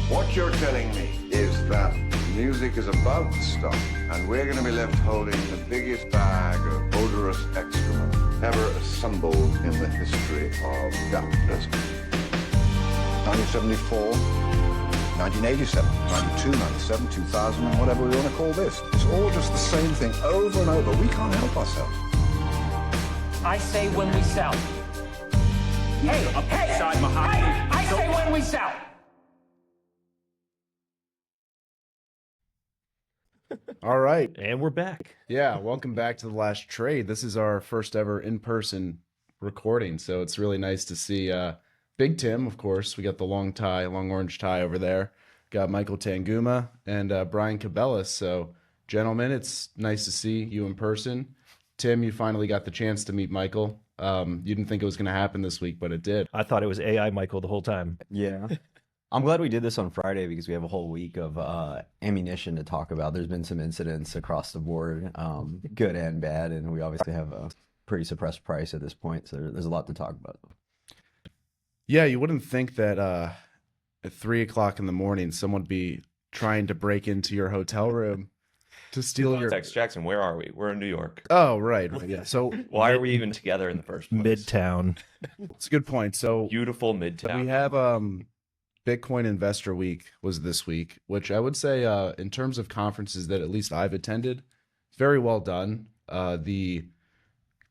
What you're telling me is that music is about to stop, and we're going to be left holding the biggest bag of odorous excrement ever assembled in the history of capitalism. 1974, 1987, 92, 97, 2000, and whatever we want to call this. It's all just the same thing over and over. We can't help ourselves. I say when we sell. Hey, I say when we sell. All right. And we're back. Yeah, welcome back to The Last Trade. This is our first ever in-person recording, so it's really nice to see Big Tim, of course. We got the long orange tie over there. Got Michael Tanguma and Brian Cubellis. So, gentlemen, it's nice to see you in person. Tim, you finally got the chance to meet Michael. You didn't think it was going to happen this week, but it did. I thought it was AI Michael the whole time. Yeah. I'm glad we did this on Friday because we have a whole week of ammunition to talk about. There's been some incidents across the board, good and bad, and we obviously have a pretty suppressed price at this point, so there's a lot to talk about. Yeah, you wouldn't think that at 3 o'clock in the morning, someone would be trying to break into your hotel room to steal your... Jackson, where are we? We're in New York. Oh, right. Yeah. So why are we even together in the first place? Midtown. It's a good point. So beautiful Midtown. We have Bitcoin Investor Week was this week, which I would say in terms of conferences that at least I've attended, very well done. The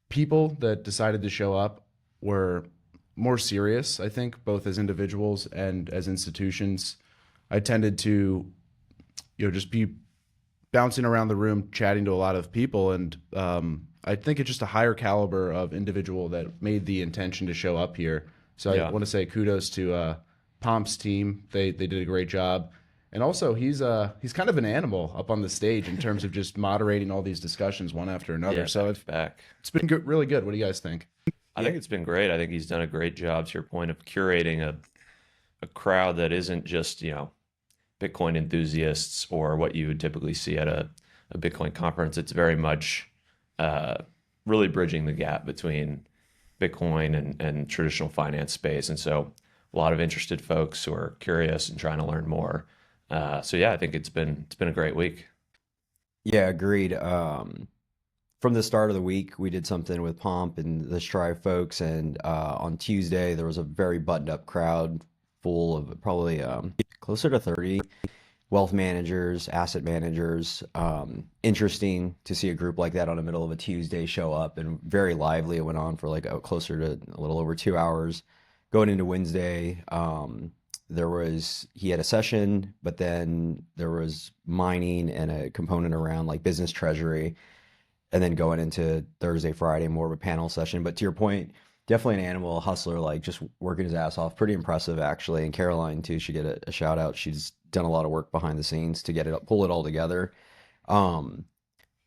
people that decided to show up were more serious, I think, both as individuals and as institutions. I tended to, just be bouncing around the room, chatting to a lot of people, and I think it's just a higher caliber of individual that made the intention to show up here. So I want to say kudos to Pomp's team. They did a great job. And also he's kind of an animal up on the stage in terms of just moderating all these discussions one after another. Yeah, so it's been really good. What do you guys think? I think it's been great. I think he's done a great job, to your point, of curating a crowd that isn't just, Bitcoin enthusiasts or what you would typically see at a Bitcoin conference. It's very much really bridging the gap between Bitcoin and traditional finance space. And so a lot of interested folks who are curious and trying to learn more. So yeah, I think it's been a great week. Yeah, agreed. From the start of the week, we did something with Pomp and the Strive folks, and on Tuesday there was a very buttoned up crowd full of probably closer to 30 wealth managers, asset managers. Interesting to see a group like that on the middle of a Tuesday show up, and very lively. It went on for like closer to a little over 2 hours. Going into Wednesday, he had a session, but then there was mining and a component around like business treasury. And then going into Thursday, Friday, more of a panel session. But to your point, definitely an animal, a hustler, like just working his ass off. Pretty impressive, actually. And Caroline, too, should get a shout out. She's done a lot of work behind the scenes to pull it all together.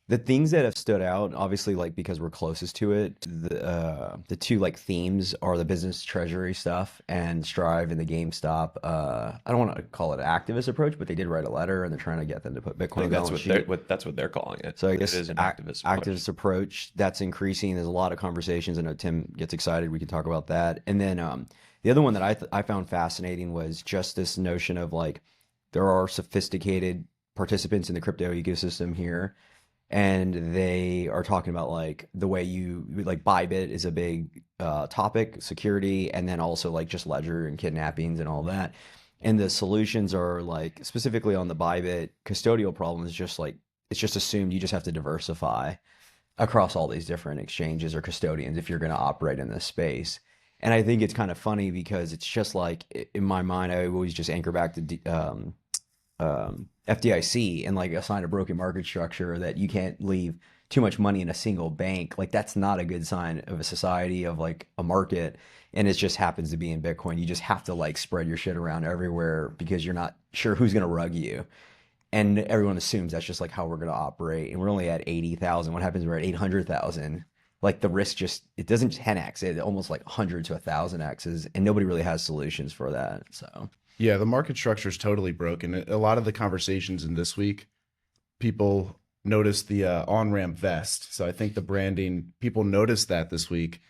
The things that have stood out, obviously, like because we're closest to it, the two like themes are the business treasury stuff and Strive and the GameStop. I don't want to call it an activist approach, but they did write a letter and they're trying to get them to put Bitcoin. That's what they're calling it. So I guess it is an activist approach that's increasing. There's a lot of conversations. I know Tim gets excited. We can talk about that. And then the other one that I found fascinating was just this notion of like there are sophisticated participants in the crypto ecosystem here. And they are talking about like the way like Bybit is a big topic, security, and then also like just ledger and kidnappings and all that. And the solutions are like specifically on the Bybit custodial problem is just like it's just assumed you just have to diversify across all these different exchanges or custodians if you're going to operate in this space. And I think it's kind of funny because it's just like in my mind I always just anchor back to FDIC and like assign a broken market structure that you can't leave too much money in a single bank. Like that's not a good sign of a society, of like a market. And it just happens to be in Bitcoin. You just have to like spread your shit around everywhere because you're not sure who's going to rug you. And everyone assumes that's just like how we're going to operate. And we're only at 80,000. What happens when we're at 800,000? Like the risk it doesn't 10x, it almost like 100 to 1,000x's, and nobody really has solutions for that. So yeah, the market structure is totally broken. A lot of the conversations in this week, people noticed the on-ramp vest. So I think the branding, people noticed that this week,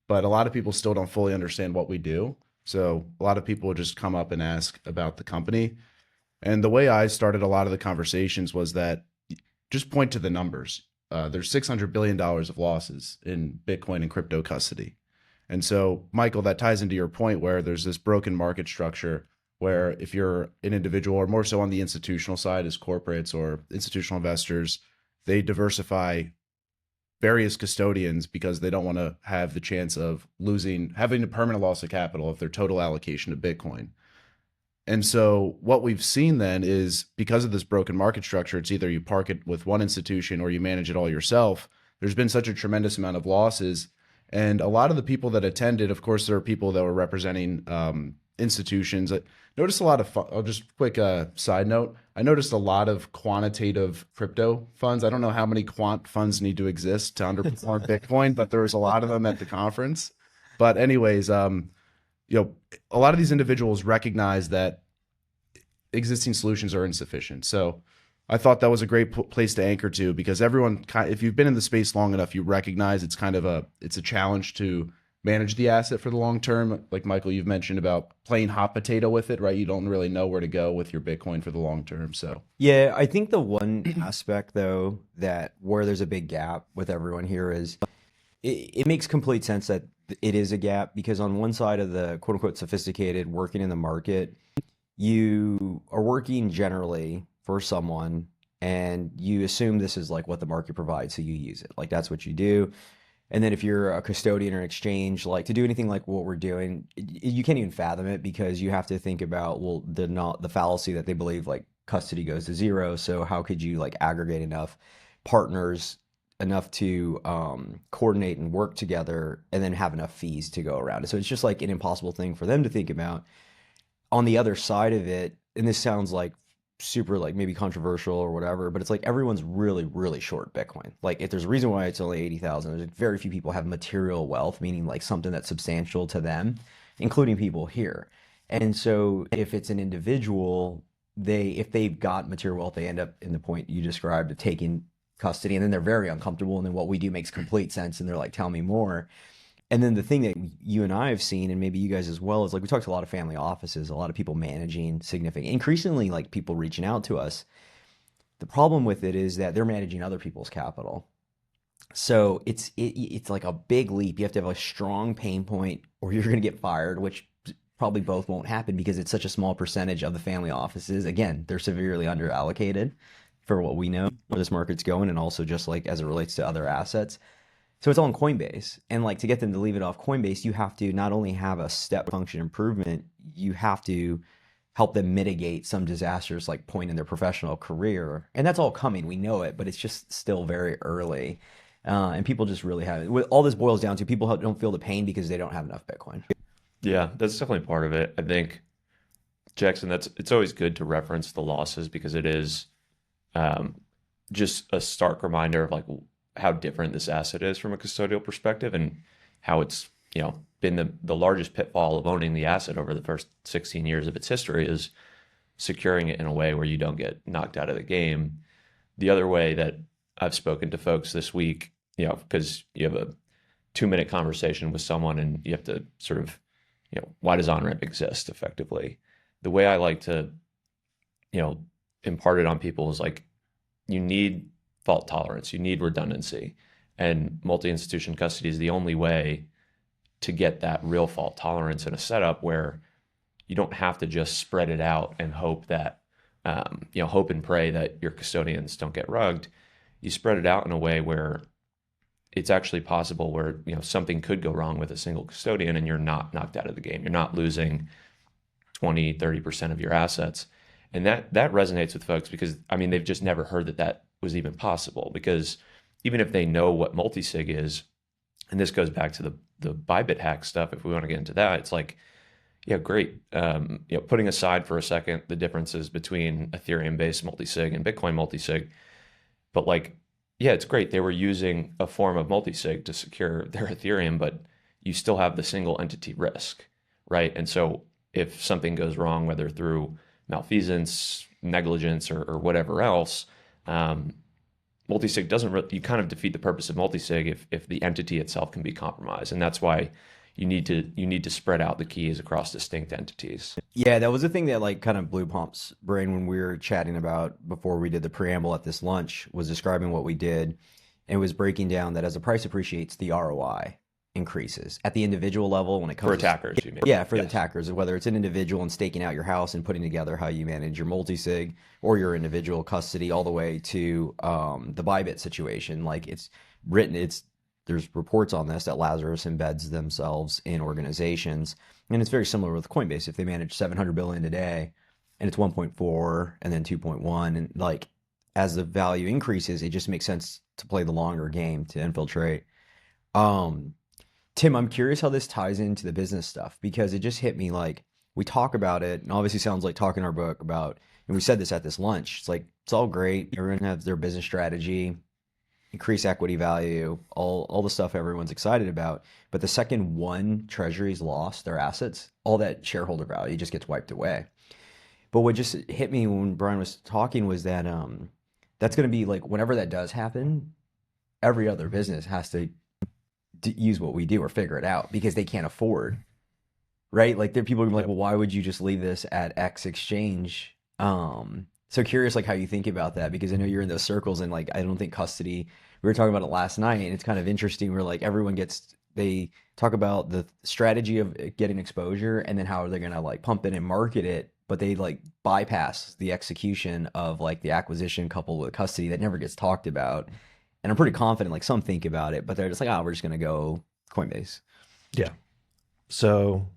but a lot of people still don't fully understand what we do. So a lot of people would just come up and ask about the company. And the way I started a lot of the conversations was that just point to the numbers. There's $600 billion of losses in Bitcoin and crypto custody. And so, Michael, that ties into your point where there's this broken market structure where if you're an individual, or more so on the institutional side as corporates or institutional investors, they diversify various custodians because they don't want to have the chance of having a permanent loss of capital of their total allocation to Bitcoin. And so what we've seen then is because of this broken market structure, it's either you park it with one institution or you manage it all yourself. There's been such a tremendous amount of losses. And a lot of the people that attended, of course, there are people that were representing institutions. I noticed a lot of, I'll just quick side note. I noticed a lot of quantitative crypto funds. I don't know how many quant funds need to exist to underperform Bitcoin, but there was a lot of them at the conference. But anyways, a lot of these individuals recognize that existing solutions are insufficient. So I thought that was a great place to anchor to, because everyone, if you've been in the space long enough, you recognize it's a challenge to manage the asset for the long term. Like Michael, you've mentioned about playing hot potato with it, right? You don't really know where to go with your Bitcoin for the long term. So yeah, I think the one aspect though that where there's a big gap with everyone here is it makes complete sense that it is a gap, because on one side of the quote unquote sophisticated working in the market, you are working generally for someone and you assume this is like what the market provides, so you use it. Like that's what you do. And then if you're a custodian or an exchange, like to do anything like what we're doing, you can't even fathom it, because you have to think about, well, the fallacy that they believe like custody goes to zero. So how could you like aggregate enough partners enough to coordinate and work together and then have enough fees to go around it? So it's just like an impossible thing for them to think about. On the other side of it, and this sounds like super like maybe controversial or whatever, but it's like everyone's really, really short Bitcoin. Like if there's a reason why it's only 80,000, there's very few people have material wealth, meaning like something that's substantial to them, including people here. And so if it's an individual, if they've got material wealth, they end up in the point you described of taking custody, and then they're very uncomfortable, and then what we do makes complete sense, and they're like, tell me more. And then the thing that you and I have seen, and maybe you guys as well, is like we talked to a lot of family offices, a lot of people managing significant, increasingly like people reaching out to us. The problem with it is that they're managing other people's capital. So it's like a big leap. You have to have a strong pain point or you're going to get fired, which probably both won't happen because it's such a small percentage of the family offices. Again, they're severely underallocated for what we know where this market's going, and also just like as it relates to other assets. So it's all on Coinbase. And like to get them to leave it off Coinbase, you have to not only have a step function improvement, you have to help them mitigate some disasters like point in their professional career. And that's all coming. We know it, but it's just still very early. And people just really have it. All this boils down to people don't feel the pain because they don't have enough Bitcoin. Yeah, that's definitely part of it. I think, Jackson, it's always good to reference the losses because it is just a stark reminder of like how different this asset is from a custodial perspective, and how it's been the largest pitfall of owning the asset over the first 16 years of its history is securing it in a way where you don't get knocked out of the game. The other way that I've spoken to folks this week, because you have a 2-minute conversation with someone and you have to sort of, why does on-ramp exist effectively? The way I like to, impart it on people is like, you need fault tolerance, you need redundancy, and multi-institution custody is the only way to get that real fault tolerance in a setup where you don't have to just spread it out and hope that, hope and pray that your custodians don't get rugged. You spread it out in a way where it's actually possible where, something could go wrong with a single custodian and you're not knocked out of the game. You're not losing 20, 30% of your assets. And that resonates with folks because, they've just never heard that was even possible, because even if they know what multisig is, and this goes back to the Bybit hack stuff, if we want to get into that, it's like, yeah, great. Putting aside for a second the differences between Ethereum-based multisig and Bitcoin multisig, but like, yeah, it's great. They were using a form of multisig to secure their Ethereum, but you still have the single entity risk, right? And so if something goes wrong, whether through malfeasance, negligence, or whatever else, multisig doesn't you kind of defeat the purpose of multisig if the entity itself can be compromised. And that's why, you need to spread out the keys across distinct entities. Yeah, that was the thing that like kind of blew Pomp's brain when we were chatting about before we did the preamble at this lunch, was describing what we did and was breaking down that as the price appreciates, the ROI increases at the individual level when it comes For attackers, you mean? Yeah, for the Yes. attackers, whether it's an individual and staking out your house and putting together how you manage your multi-sig or your individual custody, all the way to the Bybit situation. Like it's written, there's reports on this that Lazarus embeds themselves in organizations, and it's very similar with Coinbase. If they manage 700 billion a day, and it's 1.4 and then 2.1, and like as the value increases, it just makes sense to play the longer game to infiltrate. Tim, I'm curious how this ties into the business stuff, because it just hit me like we talk about it, and obviously sounds like talking our book about, and we said this at this lunch. It's like it's all great. Everyone has their business strategy, increase equity value, all the stuff everyone's excited about. But the second one treasuries lost their assets, all that shareholder value just gets wiped away. But what just hit me when Brian was talking was that that's going to be like whenever that does happen, every other business has to use what we do or figure it out because they can't afford, right? Like there are people who are like, well, why would you just leave this at X exchange? So curious, like how you think about that, because I know you're in those circles, and like I don't think custody. We were talking about it last night, and it's kind of interesting. Where like they talk about the strategy of getting exposure, and then how are they going to like pump it and market it, but they like bypass the execution of like the acquisition coupled with custody that never gets talked about. And I'm pretty confident like some think about it, but they're just like, oh, we're just going to go Coinbase. Yeah. So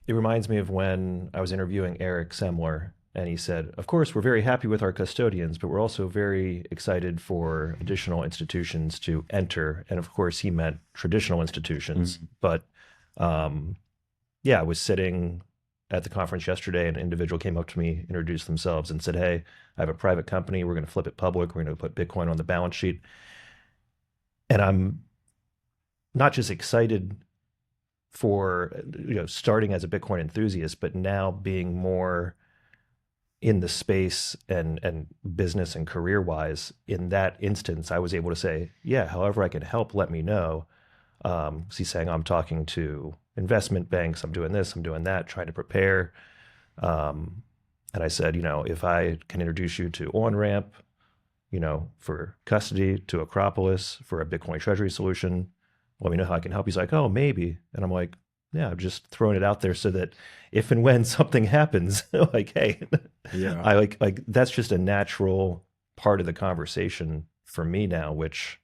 it reminds me of when I was interviewing Eric Semler, and he said, of course, we're very happy with our custodians, but we're also very excited for additional institutions to enter. And of course, he meant traditional institutions. But yeah, I was sitting at the conference yesterday, and an individual came up to me, introduced themselves, and said, hey, I have a private company. We're going to flip it public. We're going to put Bitcoin on the balance sheet. And I'm not just excited for starting as a Bitcoin enthusiast, but now being more in the space and business and career wise. In that instance, I was able to say, yeah, however I can help, let me know. He's saying, I'm talking to investment banks, I'm doing this, I'm doing that, trying to prepare. And I said, if I can introduce you to OnRamp, for custody, to Acropolis for a Bitcoin Treasury solution, let me know how I can help. He's like, oh, maybe. And I'm like, yeah, I'm just throwing it out there so that if and when something happens, like, hey, yeah, I like that's just a natural part of the conversation for me now, which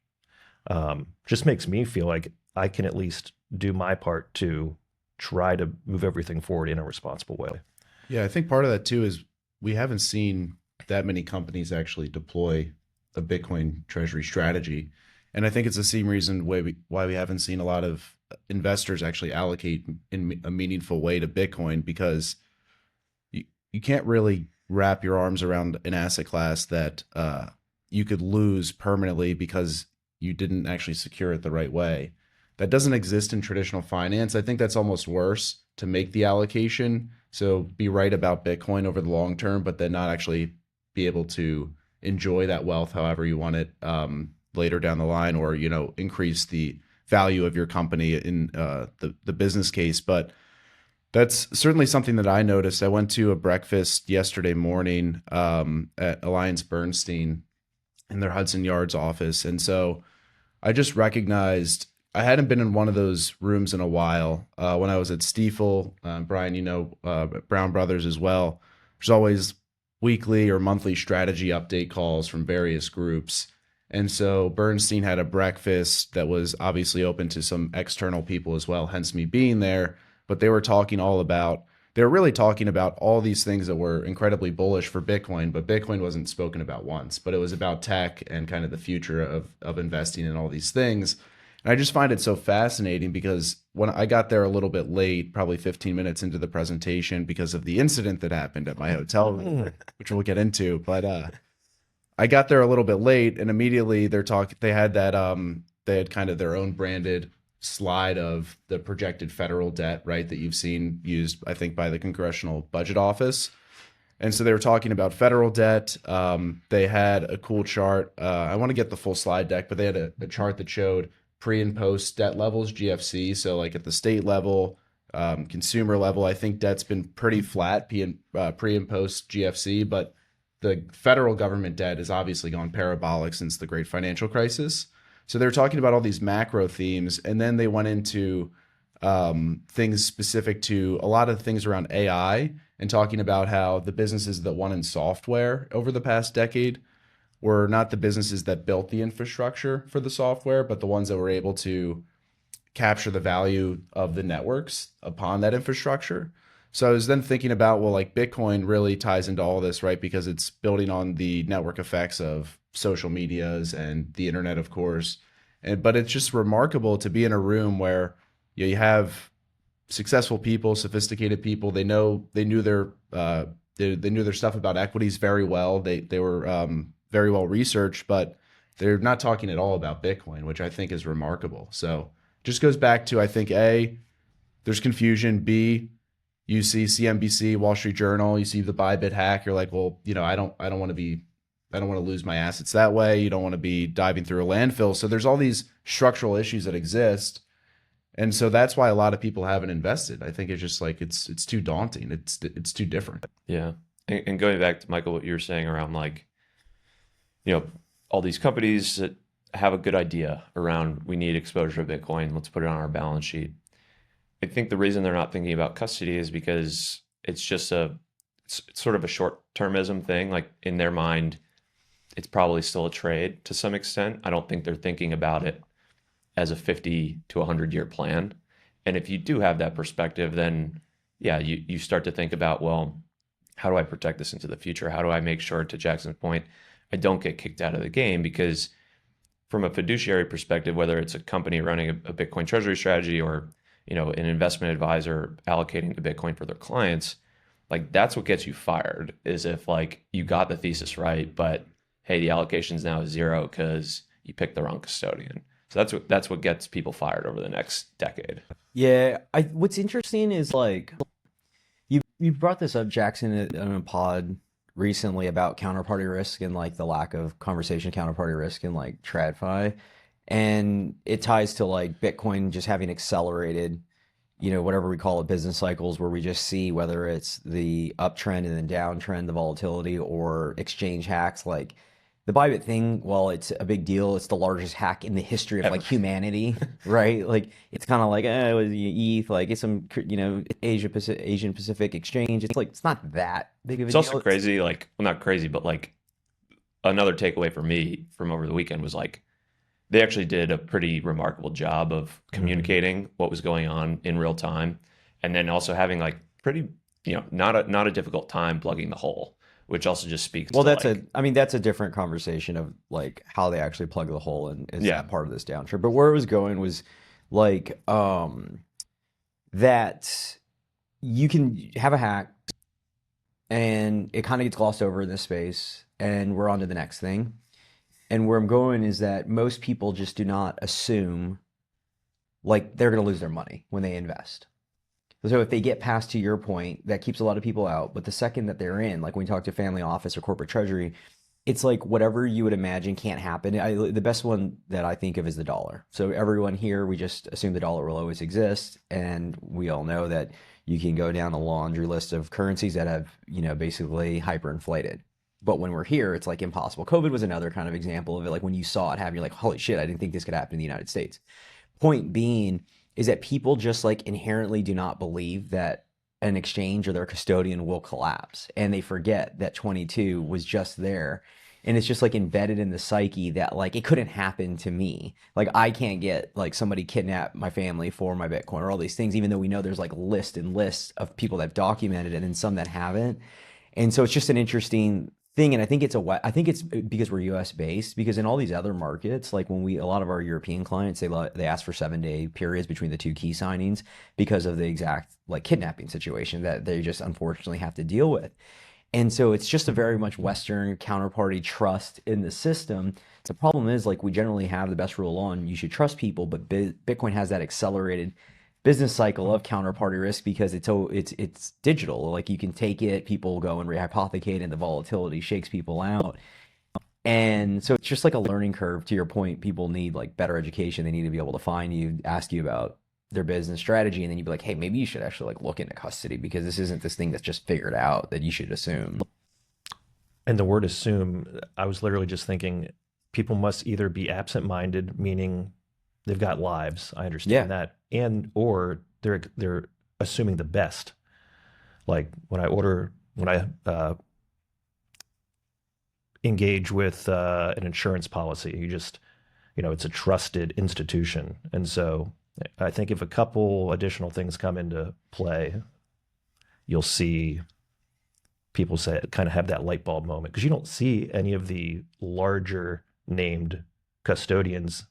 just makes me feel like I can at least do my part to try to move everything forward in a responsible way. Yeah, I think part of that too is we haven't seen that many companies actually deploy a Bitcoin treasury strategy. And I think it's the same reason why we haven't seen a lot of investors actually allocate in a meaningful way to Bitcoin, because you can't really wrap your arms around an asset class that you could lose permanently because you didn't actually secure it the right way. That doesn't exist in traditional finance. I think that's almost worse, to make the allocation. So be right about Bitcoin over the long term, but then not actually be able to enjoy that wealth however you want it later down the line, or increase the value of your company in the business case. But that's certainly something that I noticed. I went to a breakfast yesterday morning at Alliance Bernstein in their Hudson Yards office, and so I just recognized I hadn't been in one of those rooms in a while. When I was at Stifel, Brian, Brown Brothers as well, there's always weekly or monthly strategy update calls from various groups. And so Bernstein had a breakfast that was obviously open to some external people as well, hence me being there. But they were really talking about all these things that were incredibly bullish for Bitcoin, but Bitcoin wasn't spoken about once. But it was about tech and kind of the future of investing in all these things. And I just find it so fascinating, because when I got there a little bit late, probably 15 minutes into the presentation, because of the incident that happened at my hotel room, which we'll get into, but I got there a little bit late, and immediately they had kind of their own branded slide of the projected federal debt, right, that you've seen used, I think, by the Congressional Budget Office. And so they were talking about federal debt. They had a cool chart. I want to get the full slide deck, but they had a chart that showed pre and post debt levels, GFC. So like at the state level, consumer level, I think debt's been pretty flat pre and post GFC, but the federal government debt has obviously gone parabolic since the great financial crisis. So they're talking about all these macro themes, and then they went into things specific to a lot of things around AI and talking about how the businesses that won in software over the past decade were not the businesses that built the infrastructure for the software, but the ones that were able to capture the value of the networks upon that infrastructure. So I was then thinking about, well, like Bitcoin really ties into all this, right? Because it's building on the network effects of social medias and the internet, of course. But it's just remarkable to be in a room where you have successful people, sophisticated people. They knew their stuff about equities very well. They were very well researched, but they're not talking at all about Bitcoin, which I think is remarkable. So just goes back to, I think, A, there's confusion. B, you see CNBC, Wall Street Journal, you see the Bybit hack. You're like, well, I don't want to lose my assets that way. You don't want to be diving through a landfill. So there's all these structural issues that exist. And so that's why a lot of people haven't invested. I think it's just like, it's too daunting. It's too different. Yeah. And going back to Michael, what you were saying around like, all these companies that have a good idea around, we need exposure to Bitcoin, let's put it on our balance sheet. I think the reason they're not thinking about custody is because it's just it's sort of a short-termism thing. Like in their mind, it's probably still a trade to some extent. I don't think they're thinking about it as a 50 to 100-year plan. And if you do have that perspective, then yeah, you start to think about, well, how do I protect this into the future? How do I make sure, to Jackson's point, I don't get kicked out of the game? Because from a fiduciary perspective, whether it's a company running a Bitcoin Treasury strategy or an investment advisor allocating to Bitcoin for their clients, like that's what gets you fired, is if like you got the thesis right, but hey, the allocation's now 0 because you picked the wrong custodian. So that's what gets people fired over the next decade. Yeah, what's interesting is like you brought this up, Jackson, in a pod recently about counterparty risk and like the lack of conversation counterparty risk in like TradFi. And it ties to like Bitcoin just having accelerated, whatever we call it, business cycles, where we just see whether it's the uptrend and then downtrend, the volatility, or exchange hacks. Like the Bybit thing, while it's a big deal, it's the largest hack in the history of like humanity, right? Like it's kind of like, it was ETH, like it's some, Asian Pacific exchange. It's like, it's not that big of a deal. It's also crazy, like, well, not crazy, but like another takeaway for me from over the weekend was like, they actually did a pretty remarkable job of communicating what was going on in real time, and then also having like pretty, not a difficult time plugging the hole, which also just speaks. Well, to that's a different conversation of like how they actually plug the hole and is that part of this downturn. But where it was going was like that you can have a hack and it kind of gets glossed over in this space, and we're on to the next thing. And where I'm going is that most people just do not assume like they're going to lose their money when they invest. So if they get past, to your point, that keeps a lot of people out. But the second that they're in, like when you talk to family office or corporate treasury, it's like whatever you would imagine can't happen. The best one that I think of is the dollar. So everyone here, we just assume the dollar will always exist. And we all know that you can go down a laundry list of currencies that have, basically hyperinflated. But when we're here, it's like impossible. COVID was another kind of example of it. Like when you saw it happen, you're like, holy shit, I didn't think this could happen in the United States. Point being is that people just like inherently do not believe that an exchange or their custodian will collapse. And they forget that 22 was just there. And it's just like embedded in the psyche that like it couldn't happen to me. Like I can't get like somebody kidnap my family for my Bitcoin or all these things, even though we know there's like lists and lists of people that have documented it and some that haven't. And so it's just an interesting thing. And I think it's because we're US based, because in all these other markets, like when a lot of our European clients, they ask for 7-day periods between the two key signings because of the exact like kidnapping situation that they just unfortunately have to deal with. And so it's just a very much Western counterparty trust in the system. The problem is like we generally have the best rule on you should trust people, but Bitcoin has that accelerated business cycle of counterparty risk because it's digital. Like you can take it, people go and rehypothecate, and the volatility shakes people out. And so it's just like a learning curve. To your point, people need like better education. They need to be able to find you, ask you about their business strategy, and then you'd be like, hey, maybe you should actually like look into custody because this isn't this thing that's just figured out that you should assume. And the word assume, I was literally just thinking people must either be absent-minded, meaning they've got lives. I understand that. And or they're assuming the best. Like when I engage with an insurance policy, you just, it's a trusted institution. And so I think if a couple additional things come into play, you'll see people kind of have that light bulb moment, because you don't see any of the larger named custodians,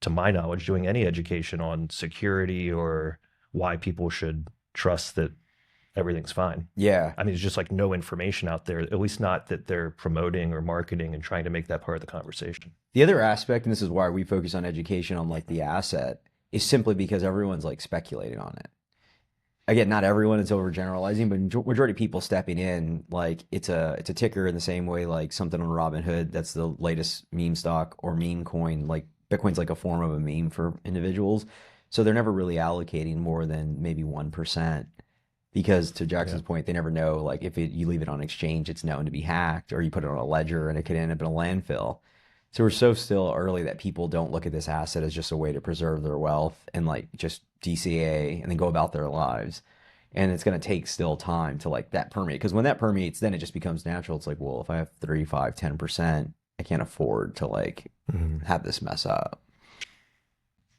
to my knowledge, doing any education on security or why people should trust that everything's fine. Yeah. I mean, there's just like no information out there, at least not that they're promoting or marketing and trying to make that part of the conversation. The other aspect, and this is why we focus on education on like the asset, is simply because everyone's like speculating on it. Again, not everyone is overgeneralizing, but majority of people stepping in, like it's a ticker in the same way like something on Robinhood that's the latest meme stock or meme coin. Like Bitcoin's like a form of a meme for individuals. So they're never really allocating more than maybe 1%. Because to Jackson's point, they never know, like if you leave it on exchange, it's known to be hacked, or you put it on a ledger and it could end up in a landfill. So we're so still early that people don't look at this asset as just a way to preserve their wealth and like just DCA and then go about their lives. And it's going to take still time to like that permeate. Because when that permeates, then it just becomes natural. It's like, well, if I have 3, 5, 10%, I can't afford to like have this mess up.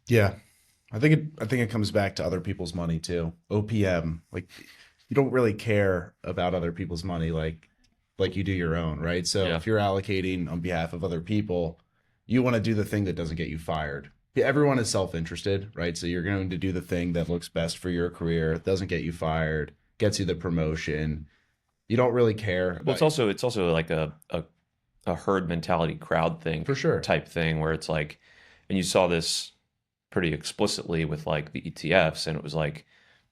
Yeah. I think it comes back to other people's money too. OPM, like you don't really care about other people's money like you do your own, right? So if you're allocating on behalf of other people, you want to do the thing that doesn't get you fired. Everyone is self-interested, right? So you're going to do the thing that looks best for your career, doesn't get you fired, gets you the promotion. You don't really care. Well, it's also like a herd mentality, crowd thing, for sure, type thing, where it's like, and you saw this pretty explicitly with like the ETFs, and it was like,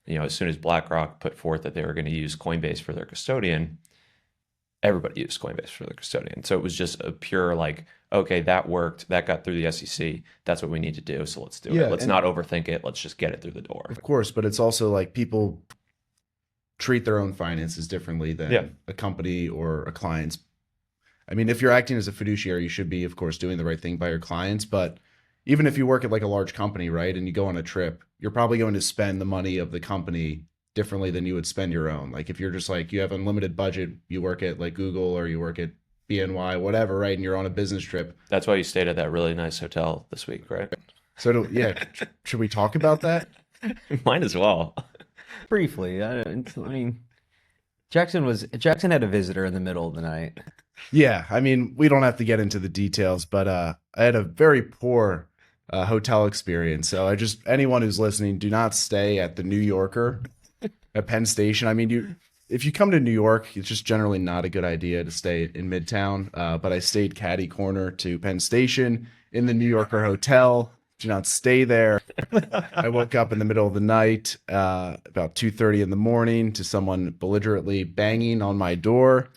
as soon as BlackRock put forth that they were going to use Coinbase for their custodian, everybody used Coinbase for their custodian. So it was just a pure like, okay, that worked, that got through the SEC, that's what we need to do, so let's do it. Let's not overthink it, let's just get it through the door. Of course, but it's also like people treat their own finances differently than a company or a client's. I mean, if you're acting as a fiduciary, you should be, of course, doing the right thing by your clients, but even if you work at like a large company, right, and you go on a trip, you're probably going to spend the money of the company differently than you would spend your own. Like if you're just like, you have unlimited budget, you work at like Google or you work at BNY, whatever, right, and you're on a business trip. That's why you stayed at that really nice hotel this week, right? So should we talk about that? Might as well. Briefly, I mean, Jackson had a visitor in the middle of the night. Yeah, I mean, we don't have to get into the details, but I had a very poor hotel experience. So anyone who's listening, do not stay at the New Yorker at Penn Station. I mean, if you come to New York, it's just generally not a good idea to stay in Midtown. But I stayed catty corner to Penn Station in the New Yorker hotel. Do not stay there. I woke up in the middle of the night, about 2:30 in the morning, to someone belligerently banging on my door.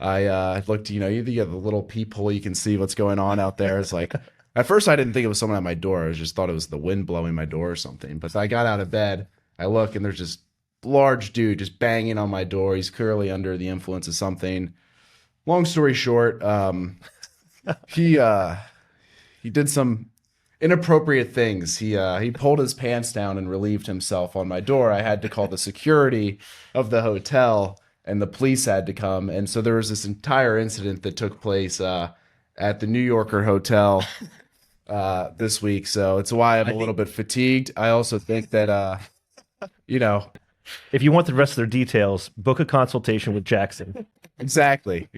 I looked, you have the little peephole, you can see what's going on out there. It's like, at first I didn't think it was someone at my door. I just thought it was the wind blowing my door or something. But I got out of bed, I look, and there's this large dude just banging on my door. He's clearly under the influence of something. Long story short, he did some inappropriate things. He pulled his pants down and relieved himself on my door. I had to call the security of the hotel, and the police had to come. And so there was this entire incident that took place at the New Yorker hotel this week. So it's why I'm a little bit fatigued. I also think that, if you want the rest of their details, book a consultation with Jackson. Exactly.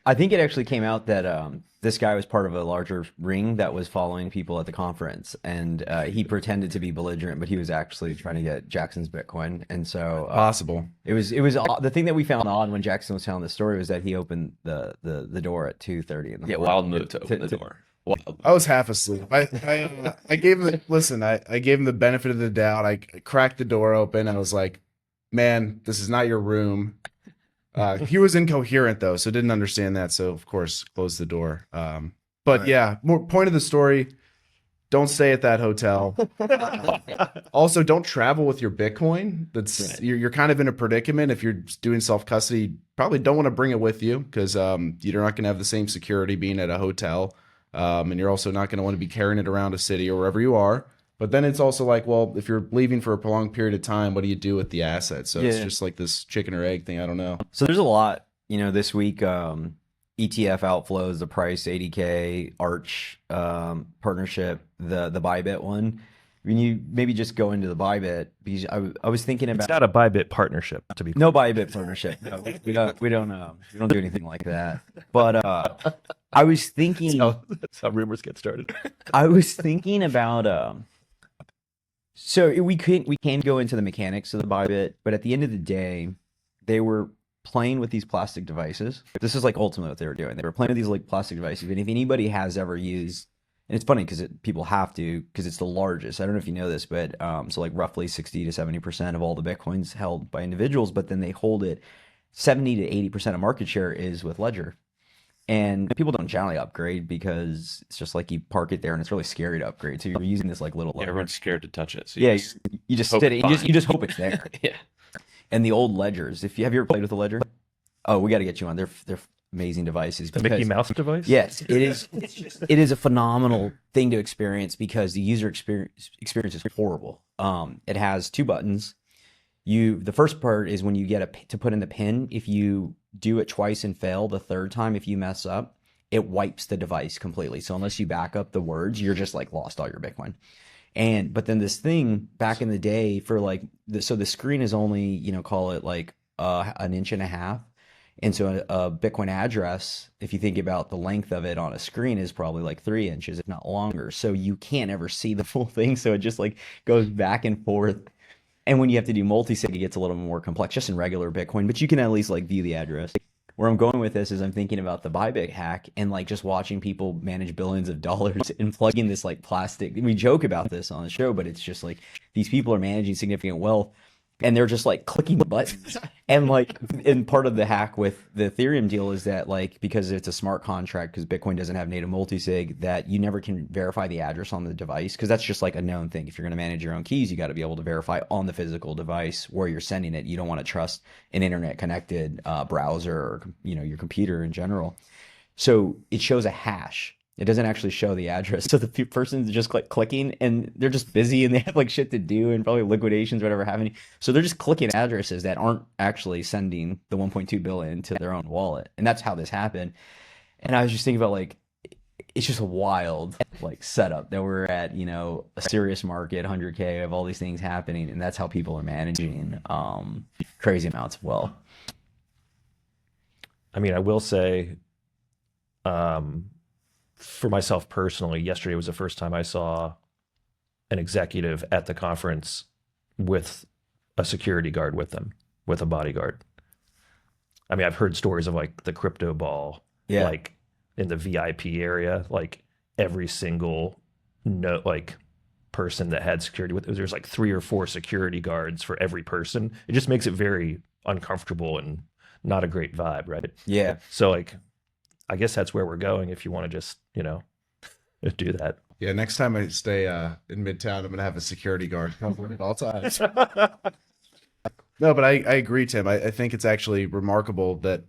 I think it actually came out that this guy was part of a larger ring that was following people at the conference, and he pretended to be belligerent, but he was actually trying to get Jackson's Bitcoin. And so possible. It was the thing that we found odd when Jackson was telling the story was that he opened the door at 2:30 in the morning. Yeah, wild move to open the door. I was half asleep. I gave him I gave him the benefit of the doubt. I cracked the door open. I was like, man, this is not your room. He was incoherent though, so didn't understand that. So of course, closed the door. But yeah, more point of the story. Don't stay at that hotel. Also, don't travel with your Bitcoin. You're kind of in a predicament if you're doing self-custody. Probably don't want to bring it with you because you're not going to have the same security being at a hotel. And you're also not going to want to be carrying it around a city or wherever you are. But then it's also like, well, if you're leaving for a prolonged period of time, what do you do with the asset? So it's just like this chicken or egg thing. I don't know. So there's a lot, this week, ETF outflows, the price, 80K, Arch partnership, the Bybit one. I mean, you maybe just go into the Bybit because I was thinking about. It's not a Bybit partnership, to be clear. No Bybit partnership. No, we don't do anything like that. But I was thinking. That's how rumors get started. I was thinking about. So we can go into the mechanics of the Bybit, but at the end of the day, they were playing with these plastic devices. This is like ultimately what they were doing. They were playing with these like plastic devices. And if anybody has ever used, and it's funny because people have to, because it's the largest. I don't know if you know this, but so like roughly 60 to 70% of all the Bitcoins held by individuals, but then they hold it 70 to 80% of market share is with Ledger. And people don't generally upgrade because it's just like you park it there and it's really scary to upgrade. So you're using this like little. Yeah, everyone's scared to touch it. So you just sit it. You just hope it's there. Yeah. And the old ledgers. Have you ever played with a ledger? Oh, we got to get you on. They're amazing devices. The Mickey Mouse device? Yes, it is. It is a phenomenal thing to experience because the user experience is horrible. It has two buttons. The first part is when you get to put in the pin. If you do it twice and fail, the third time, if you mess up, it wipes the device completely. So unless you back up the words, you're just like lost all your Bitcoin. But then this thing back in the day for like, so the screen is only, call it like an inch and a half. And so a Bitcoin address, if you think about the length of it on a screen, is probably like 3 inches, if not longer. So you can't ever see the full thing. So it just like goes back and forth. And when you have to do multi-sig, it gets a little more complex just in regular Bitcoin, but you can at least like view the address. Where I'm going with this is I'm thinking about the Bybit hack and like just watching people manage billions of dollars and plugging this like plastic. We joke about this on the show, but it's just like these people are managing significant wealth and they're just like clicking buttons. And part of the hack with the Ethereum deal is that like, because it's a smart contract, because Bitcoin doesn't have native multisig, that you never can verify the address on the device. Cause that's just like a known thing. If you're going to manage your own keys, you got to be able to verify on the physical device where you're sending it. You don't want to trust an internet connected browser or, your computer in general. So it shows a hash. It doesn't actually show the address. So the person's just clicking and they're just busy and they have like shit to do and probably liquidations, whatever happening. So they're just clicking addresses that aren't actually sending the 1.2 billion to their own wallet. And that's how this happened. And I was just thinking about like, it's just a wild like setup that we're at, a serious market, 100K of all these things happening. And that's how people are managing crazy amounts of wealth. I mean, I will say, for myself personally, yesterday was the first time I saw an executive at the conference with a security guard with them, with a bodyguard. I mean, I've heard stories of like the crypto ball, like in the VIP area, like every single person that had security with, there's like 3 or 4 security guards for every person. It just makes it very uncomfortable and not a great vibe, right? Yeah. So like, I guess that's where we're going if you want to just, do that. Yeah, next time I stay in Midtown, I'm going to have a security guard covered at all times. No, but I agree, Tim. I think it's actually remarkable that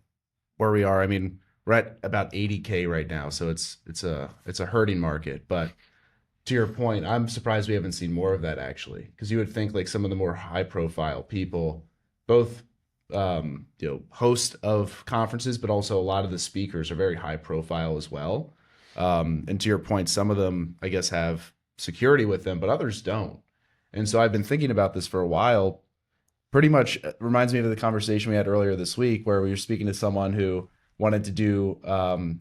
where we are, I mean, we're at about 80K right now, so it's a hurting market. But to your point, I'm surprised we haven't seen more of that actually, because you would think like some of the more high-profile people, both host of conferences, but also a lot of the speakers are very high profile as well. And to your point, some of them, I guess, have security with them, but others don't. And so I've been thinking about this for a while. Pretty much reminds me of the conversation we had earlier this week where we were speaking to someone who wanted to do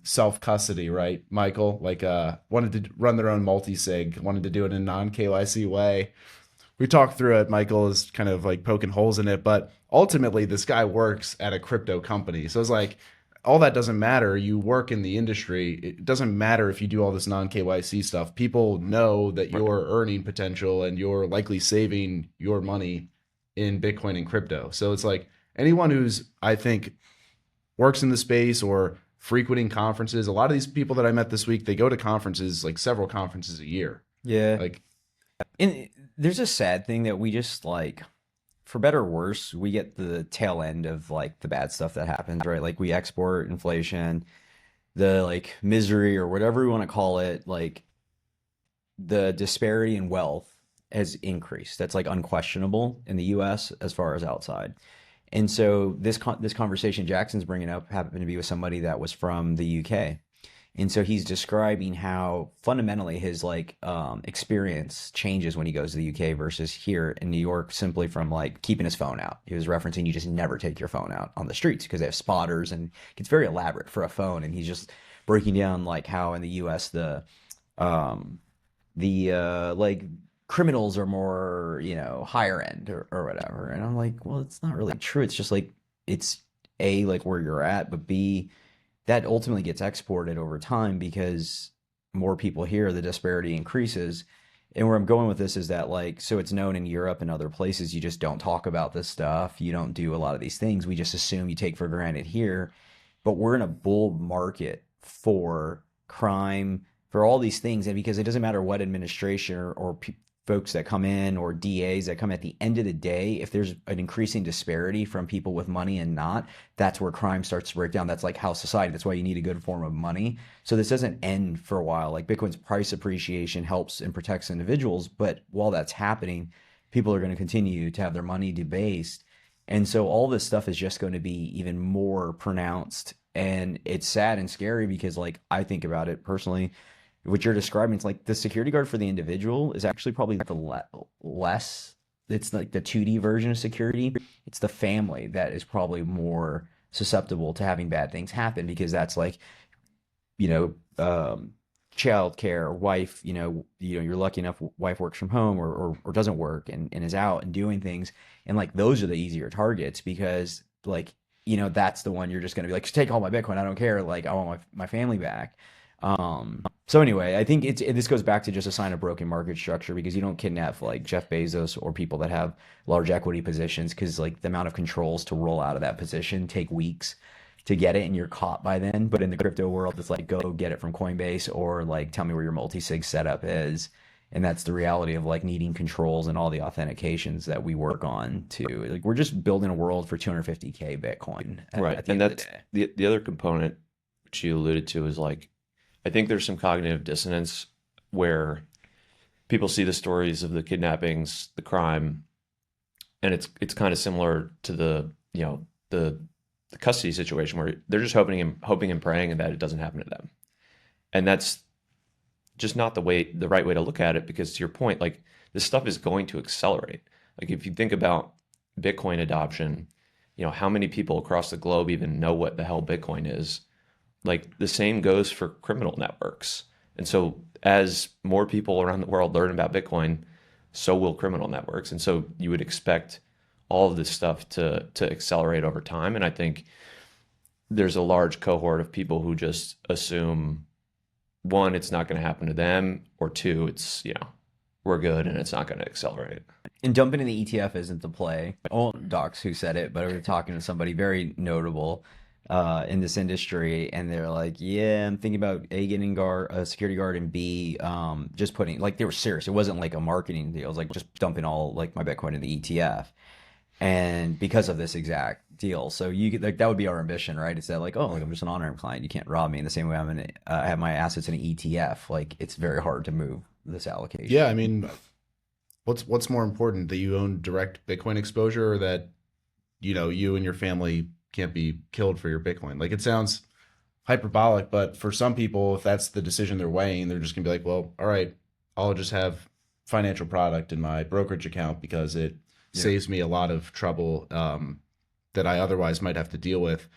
self-custody, right, Michael? Like wanted to run their own multi-sig, wanted to do it in a non-KYC way. We talked through it. Michael is kind of like poking holes in it, but ultimately this guy works at a crypto company. So it's like, all that doesn't matter. You work in the industry. It doesn't matter if you do all this non-KYC stuff. People know that you're earning potential and you're likely saving your money in Bitcoin and crypto. So it's like anyone who's, I think, works in the space or frequenting conferences. A lot of these people that I met this week, they go to conferences, like several conferences a year. Yeah. Like, And there's a sad thing that we just like, for better or worse, we get the tail end of like the bad stuff that happens, right? Like we export inflation, the like misery or whatever we want to call it, like the disparity in wealth has increased. That's like unquestionable in the US as far as outside. And so this conversation Jackson's bringing up happened to be with somebody that was from the UK. And so he's describing how fundamentally his like experience changes when he goes to the UK versus here in New York, simply from like keeping his phone out. He was referencing you just never take your phone out on the streets because they have spotters and it's very elaborate for a phone. And he's just breaking down like how in the US like criminals are more, you know, higher end or whatever. And I'm like, well, it's not really true. It's just like it's A, like where you're at, but B, that ultimately gets exported over time because more people here, the disparity increases. And where I'm going with this is that like, so it's known in Europe and other places, you just don't talk about this stuff. You don't do a lot of these things. We just assume you take for granted here, but we're in a bull market for crime, for all these things. And because it doesn't matter what administration or folks that come in or DAs that come, at the end of the day, if there's an increasing disparity from people with money and not, that's where crime starts to break down. That's like how society, that's why you need a good form of money. So this doesn't end for a while. Like Bitcoin's price appreciation helps and protects individuals, but while that's happening, people are going to continue to have their money debased. And so all this stuff is just going to be even more pronounced. And it's sad and scary because like I think about it personally, what you're describing, it's like the security guard for the individual is actually probably the less, it's like the 2D version of security. It's the family that is probably more susceptible to having bad things happen because that's like, you know, child care, wife, you're lucky enough wife works from home or doesn't work and is out and doing things. And like, those are the easier targets because like, you know, that's the one you're just going to be like, take all my Bitcoin. I don't care. Like I want my family back. So anyway, I think this goes back to just a sign of broken market structure because you don't kidnap like Jeff Bezos or people that have large equity positions because like the amount of controls to roll out of that position take weeks to get it and you're caught by then. But in the crypto world, it's like, go get it from Coinbase or like tell me where your multi-sig setup is. And that's the reality of like needing controls and all the authentications that we work on too. Like we're just building a world for 250K Bitcoin. Right. And that's the other component which you alluded to is like, I think there's some cognitive dissonance where people see the stories of the kidnappings, the crime, and it's kind of similar to the custody situation where they're just hoping and praying that it doesn't happen to them. And that's just not the right way to look at it because to your point, like this stuff is going to accelerate. Like if you think about Bitcoin adoption, you know, how many people across the globe even know what the hell Bitcoin is? Like the same goes for criminal networks. And so as more people around the world learn about Bitcoin, so will criminal networks. And so you would expect all of this stuff to accelerate over time. And I think there's a large cohort of people who just assume, one, it's not going to happen to them, or two, it's, you know, we're good and it's not going to accelerate. And dumping in the ETF isn't the play. I won't dox who said it, but we were talking to somebody very notable in this industry, and they're like, yeah, I'm thinking about A, getting a security guard, and B, just putting, like, they were serious. It wasn't like a marketing deal. It was like just dumping all like my Bitcoin in the ETF. And because of this exact deal. So you could, like, that would be our ambition, right? It's that like, oh, like I'm just an on-ramp client. You can't rob me in the same way I have my assets in an ETF. Like it's very hard to move this allocation. Yeah. I mean, what's more important, that you own direct Bitcoin exposure or that, you know, you and your family can't be killed for your Bitcoin? Like it sounds hyperbolic, but for some people, if that's the decision they're weighing, they're just gonna be like, well, all right, I'll just have financial product in my brokerage account because it saves me a lot of trouble that I otherwise might have to deal with.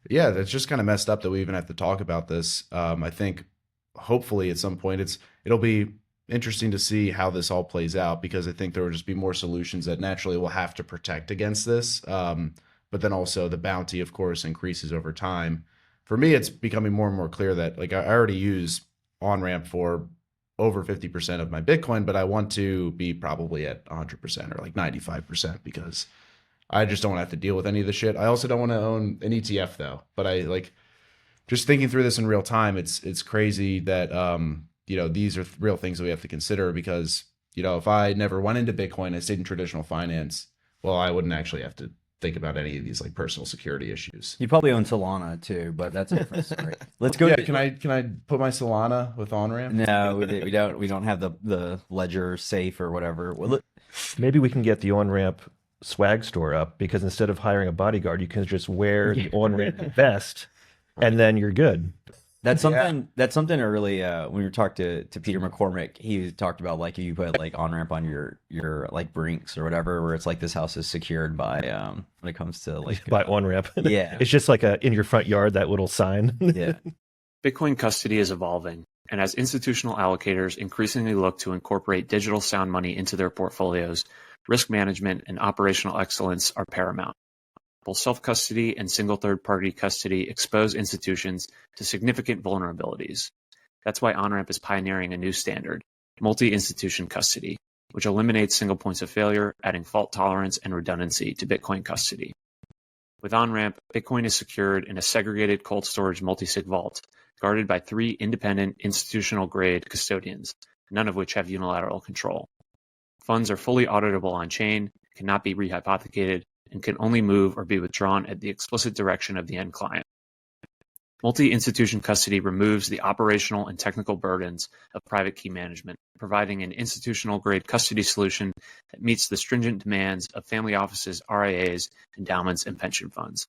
Yeah, that's just kind of messed up that we even have to talk about this. I think hopefully at some point it'll be interesting to see how this all plays out, because I think there will just be more solutions that naturally will have to protect against this. But then also the bounty, of course, increases over time. For me, it's becoming more and more clear that like I already use on-ramp for over 50% of my Bitcoin, but I want to be probably at 100% or like 95% because I just don't want to have to deal with any of the shit. I also don't want to own an ETF though. But I like just thinking through this in real time. It's crazy that these are real things that we have to consider because if I never went into Bitcoin, I stayed in traditional finance. Well, I wouldn't actually have to think about any of these like personal security issues. You probably own Solana too, but that's a different story. Let's go. Yeah, can I put my Solana with OnRamp? No, we don't have the ledger safe or whatever. Well, Maybe we can get the on-ramp swag store up because instead of hiring a bodyguard, you can just wear the on-ramp vest and then you're good. That's something. That's something early when we talked to Peter McCormick. He talked about like if you put like on ramp on your like Brinks or whatever, where it's like this house is secured by when it comes to like By on ramp. Yeah. It's just like in your front yard, that little sign. Yeah. Bitcoin custody is evolving, and as institutional allocators increasingly look to incorporate digital sound money into their portfolios, risk management and operational excellence are paramount. Both self-custody and single third-party custody expose institutions to significant vulnerabilities. That's why OnRamp is pioneering a new standard, multi-institution custody, which eliminates single points of failure, adding fault tolerance and redundancy to Bitcoin custody. With OnRamp, Bitcoin is secured in a segregated cold storage multi-sig vault, guarded by 3 independent institutional-grade custodians, none of which have unilateral control. Funds are fully auditable on-chain, cannot be rehypothecated, and can only move or be withdrawn at the explicit direction of the end client. Multi-institution custody removes the operational and technical burdens of private key management, providing an institutional-grade custody solution that meets the stringent demands of family offices, RIAs, endowments, and pension funds.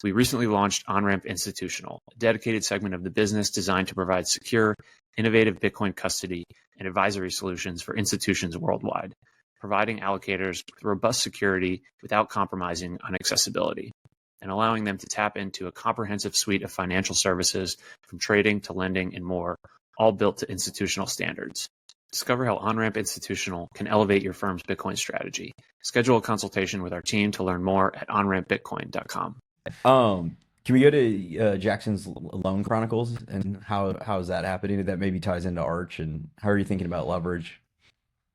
We recently launched OnRamp Institutional, a dedicated segment of the business designed to provide secure, innovative Bitcoin custody and advisory solutions for institutions worldwide, providing allocators with robust security without compromising on accessibility, and allowing them to tap into a comprehensive suite of financial services from trading to lending and more, all built to institutional standards. Discover how OnRamp Institutional can elevate your firm's Bitcoin strategy. Schedule a consultation with our team to learn more at onrampbitcoin.com. Can we go to Jackson's Loan Chronicles and how is that happening? That maybe ties into Arch, and how are you thinking about leverage?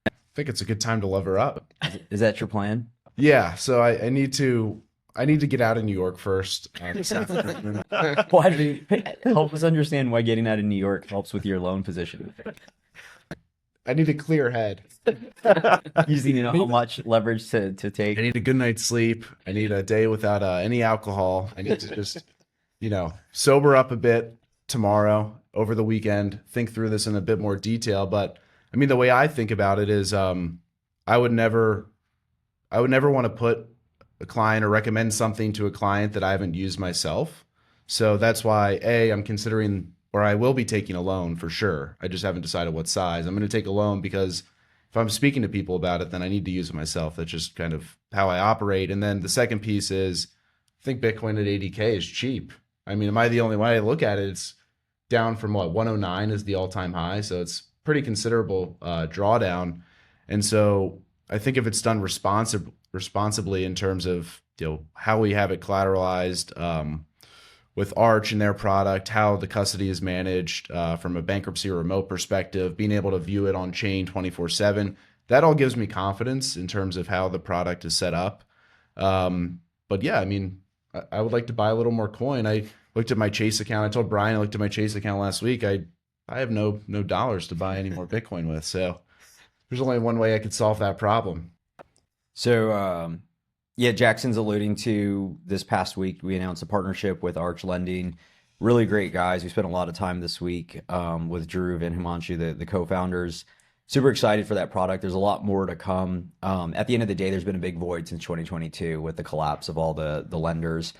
I think it's a good time to lever up. Is that your plan? Yeah, so I need to get out of New York first. Why do you, help us understand why getting out of New York helps with your loan position? I need a clear head. You just need to know how much leverage to take. I need a good night's sleep. I need a day without any alcohol. I need to just, sober up a bit tomorrow, over the weekend, think through this in a bit more detail. But I mean, the way I think about it is I would never want to put a client or recommend something to a client that I haven't used myself. So that's why, I'm considering, or I will be taking a loan for sure. I just haven't decided what size. I'm going to take a loan because if I'm speaking to people about it, then I need to use it myself. That's just kind of how I operate. And then the second piece is, I think Bitcoin at 80K is cheap. I mean, am I the only way I look at it? It's down from 109 is the all-time high. So it's pretty considerable drawdown. And so I think if it's done responsibly in terms of how we have it collateralized with Arch and their product, how the custody is managed from a bankruptcy or remote perspective, being able to view it on chain 24/7, that all gives me confidence in terms of how the product is set up. But yeah, I mean, I would like to buy a little more coin. I looked at my Chase account. I told Brian I looked at my Chase account last week. I have no dollars to buy any more Bitcoin with. So there's only one way I could solve that problem. So, Jackson's alluding to this past week, we announced a partnership with Arch Lending. Really great guys. We spent a lot of time this week with Dhruv and Himanshu, the co-founders. Super excited for that product. There's a lot more to come. At the end of the day, there's been a big void since 2022 with the collapse of all the lenders.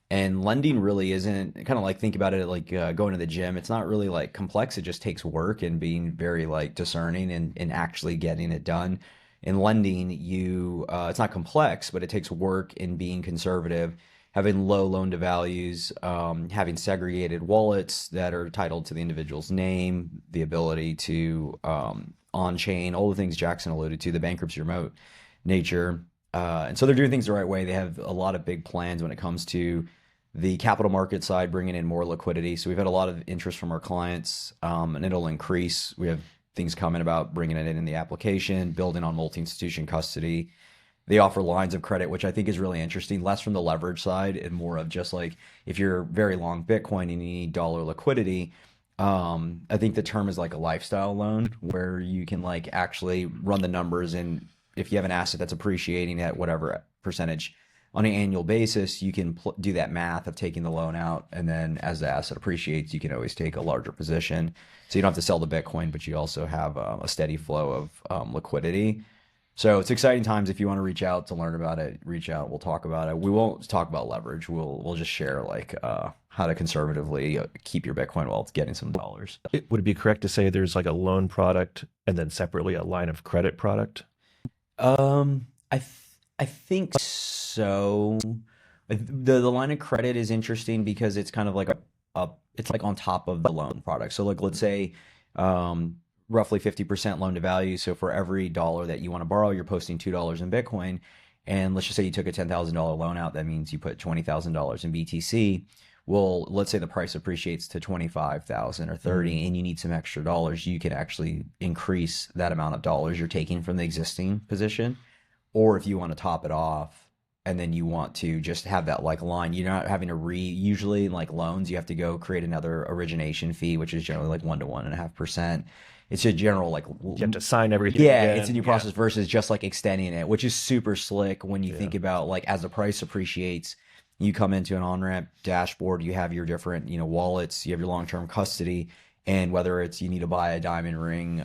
And lending really isn't, kind of like think about it like going to the gym. It's not really like complex. It just takes work and being very like discerning and actually getting it done. In lending, it's not complex, but it takes work in being conservative, having low loan to values, having segregated wallets that are titled to the individual's name, the ability to on-chain, all the things Jackson alluded to, the bankruptcy remote nature. And so they're doing things the right way. They have a lot of big plans when it comes to the capital market side, bringing in more liquidity. So we've had a lot of interest from our clients, and it'll increase. We have things coming about bringing it in the application, building on multi-institution custody. They offer lines of credit, which I think is really interesting, less from the leverage side and more of just like if you're very long Bitcoin and you need dollar liquidity. I think the term is like a lifestyle loan where you can like actually run the numbers, and if you have an asset that's appreciating at whatever percentage on an annual basis, you can do that math of taking the loan out, and then as the asset appreciates, you can always take a larger position. So you don't have to sell the Bitcoin, but you also have a steady flow of liquidity. So it's exciting times. If you want to reach out to learn about it, reach out. We'll talk about it. We won't talk about leverage. We'll just share like how to conservatively keep your Bitcoin while it's getting some dollars. Would it be correct to say there's like a loan product and then separately a line of credit product? I think so. The line of credit is interesting because it's kind of like it's like on top of the loan product. So like let's say roughly 50% loan to value. So for every dollar that you want to borrow, you're posting $2 in Bitcoin. And let's just say you took a $10,000 loan out. That means you put $20,000 in BTC. Well, let's say the price appreciates to 25,000 or 30, and you need some extra dollars. You can actually increase that amount of dollars you're taking from the existing position. Or if you want to top it off and then you want to just have that like line, you're not having to usually like loans, you have to go create another origination fee, which is generally like 1 to 1.5%. It's a general like you have to sign everything. Yeah, again. it's a new process versus just like extending it, which is super slick when you think about like as the price appreciates, you come into an on-ramp dashboard, you have your different, wallets, you have your long-term custody, and whether it's you need to buy a diamond ring,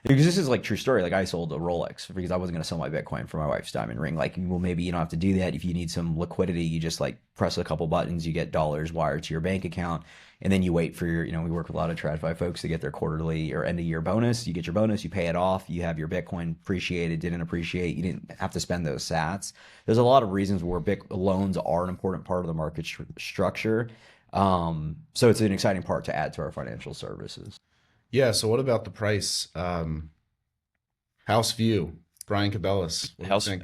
because this is like true story. Like I sold a Rolex because I wasn't going to sell my Bitcoin for my wife's diamond ring. Like, well, maybe you don't have to do that. If you need some liquidity, you just like press a couple buttons, you get dollars wired to your bank account. And then you wait for your, we work with a lot of TradFi folks to get their quarterly or end of year bonus. You get your bonus, you pay it off, you have your Bitcoin appreciated, didn't appreciate, you didn't have to spend those sats. There's a lot of reasons where loans are an important part of the market structure. So it's an exciting part to add to our financial services. Yeah. So what about the price? House view, Brian Cubellis.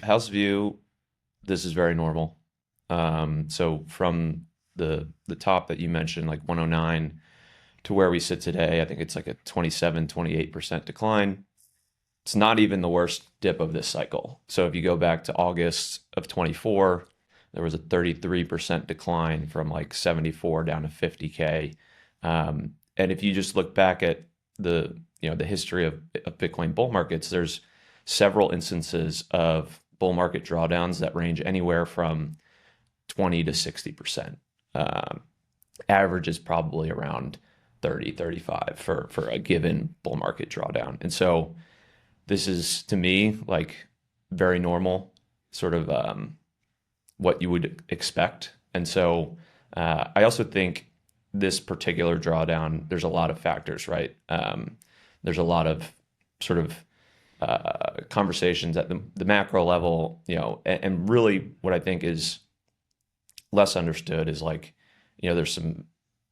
House view, this is very normal. So from the top that you mentioned, like 109 to where we sit today, I think it's like a 28% decline. It's not even the worst dip of this cycle. So if you go back to August of 24, there was a 33% decline from like 74 down to 50K. And if you just look back at the history of Bitcoin bull markets, there's several instances of bull market drawdowns that range anywhere from 20 to 60%. Average is probably around 30, 35 for a given bull market drawdown. And so this is, to me, like very normal, sort of what you would expect. And so I also think this particular drawdown, there's a lot of factors, right? There's a lot of sort of conversations at the macro level, and really what I think is less understood is like, there's some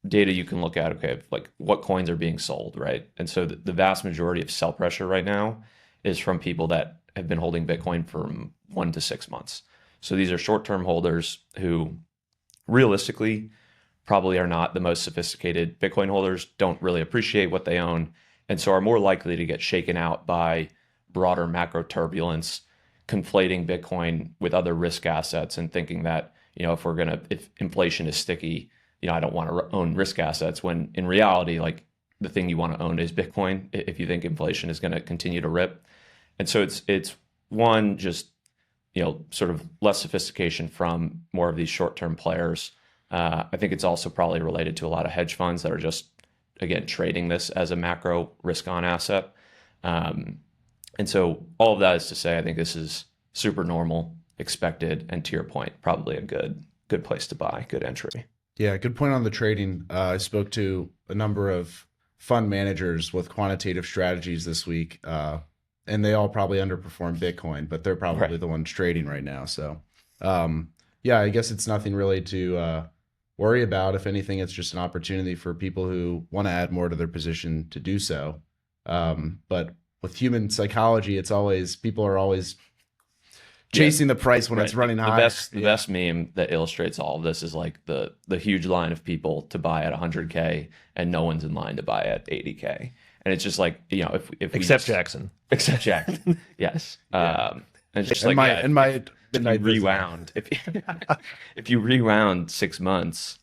data you can look at, okay, like what coins are being sold, right? And so the vast majority of sell pressure right now is from people that have been holding Bitcoin for 1 to 6 months. So these are short-term holders who realistically probably are not the most sophisticated Bitcoin holders, don't really appreciate what they own, and so are more likely to get shaken out by broader macro turbulence, conflating Bitcoin with other risk assets and thinking that, if inflation is sticky, I don't want to own risk assets, when in reality, like the thing you want to own is Bitcoin if you think inflation is going to continue to rip. And so it's one, just, sort of less sophistication from more of these short-term players. I think it's also probably related to a lot of hedge funds that are just, again, trading this as a macro risk-on asset. And so all of that is to say, I think this is super normal, expected, and to your point, probably a good place to buy, good entry. Yeah, good point on the trading. I spoke to a number of fund managers with quantitative strategies this week, and they all probably underperform Bitcoin, but they're probably the ones trading right now. So, yeah, I guess it's nothing really to worry about. If anything, it's just an opportunity for people who want to add more to their position to do so. But with human psychology, people are always chasing the price when it's running high. The best meme that illustrates all of this is like the huge line of people to buy at 100K and no one's in line to buy at 80K. And it's just like, if except Jackson. Except Jackson. Yes. And And it's just And like, my yeah, and my if you midnight visit. rewound, if you rewound 6 months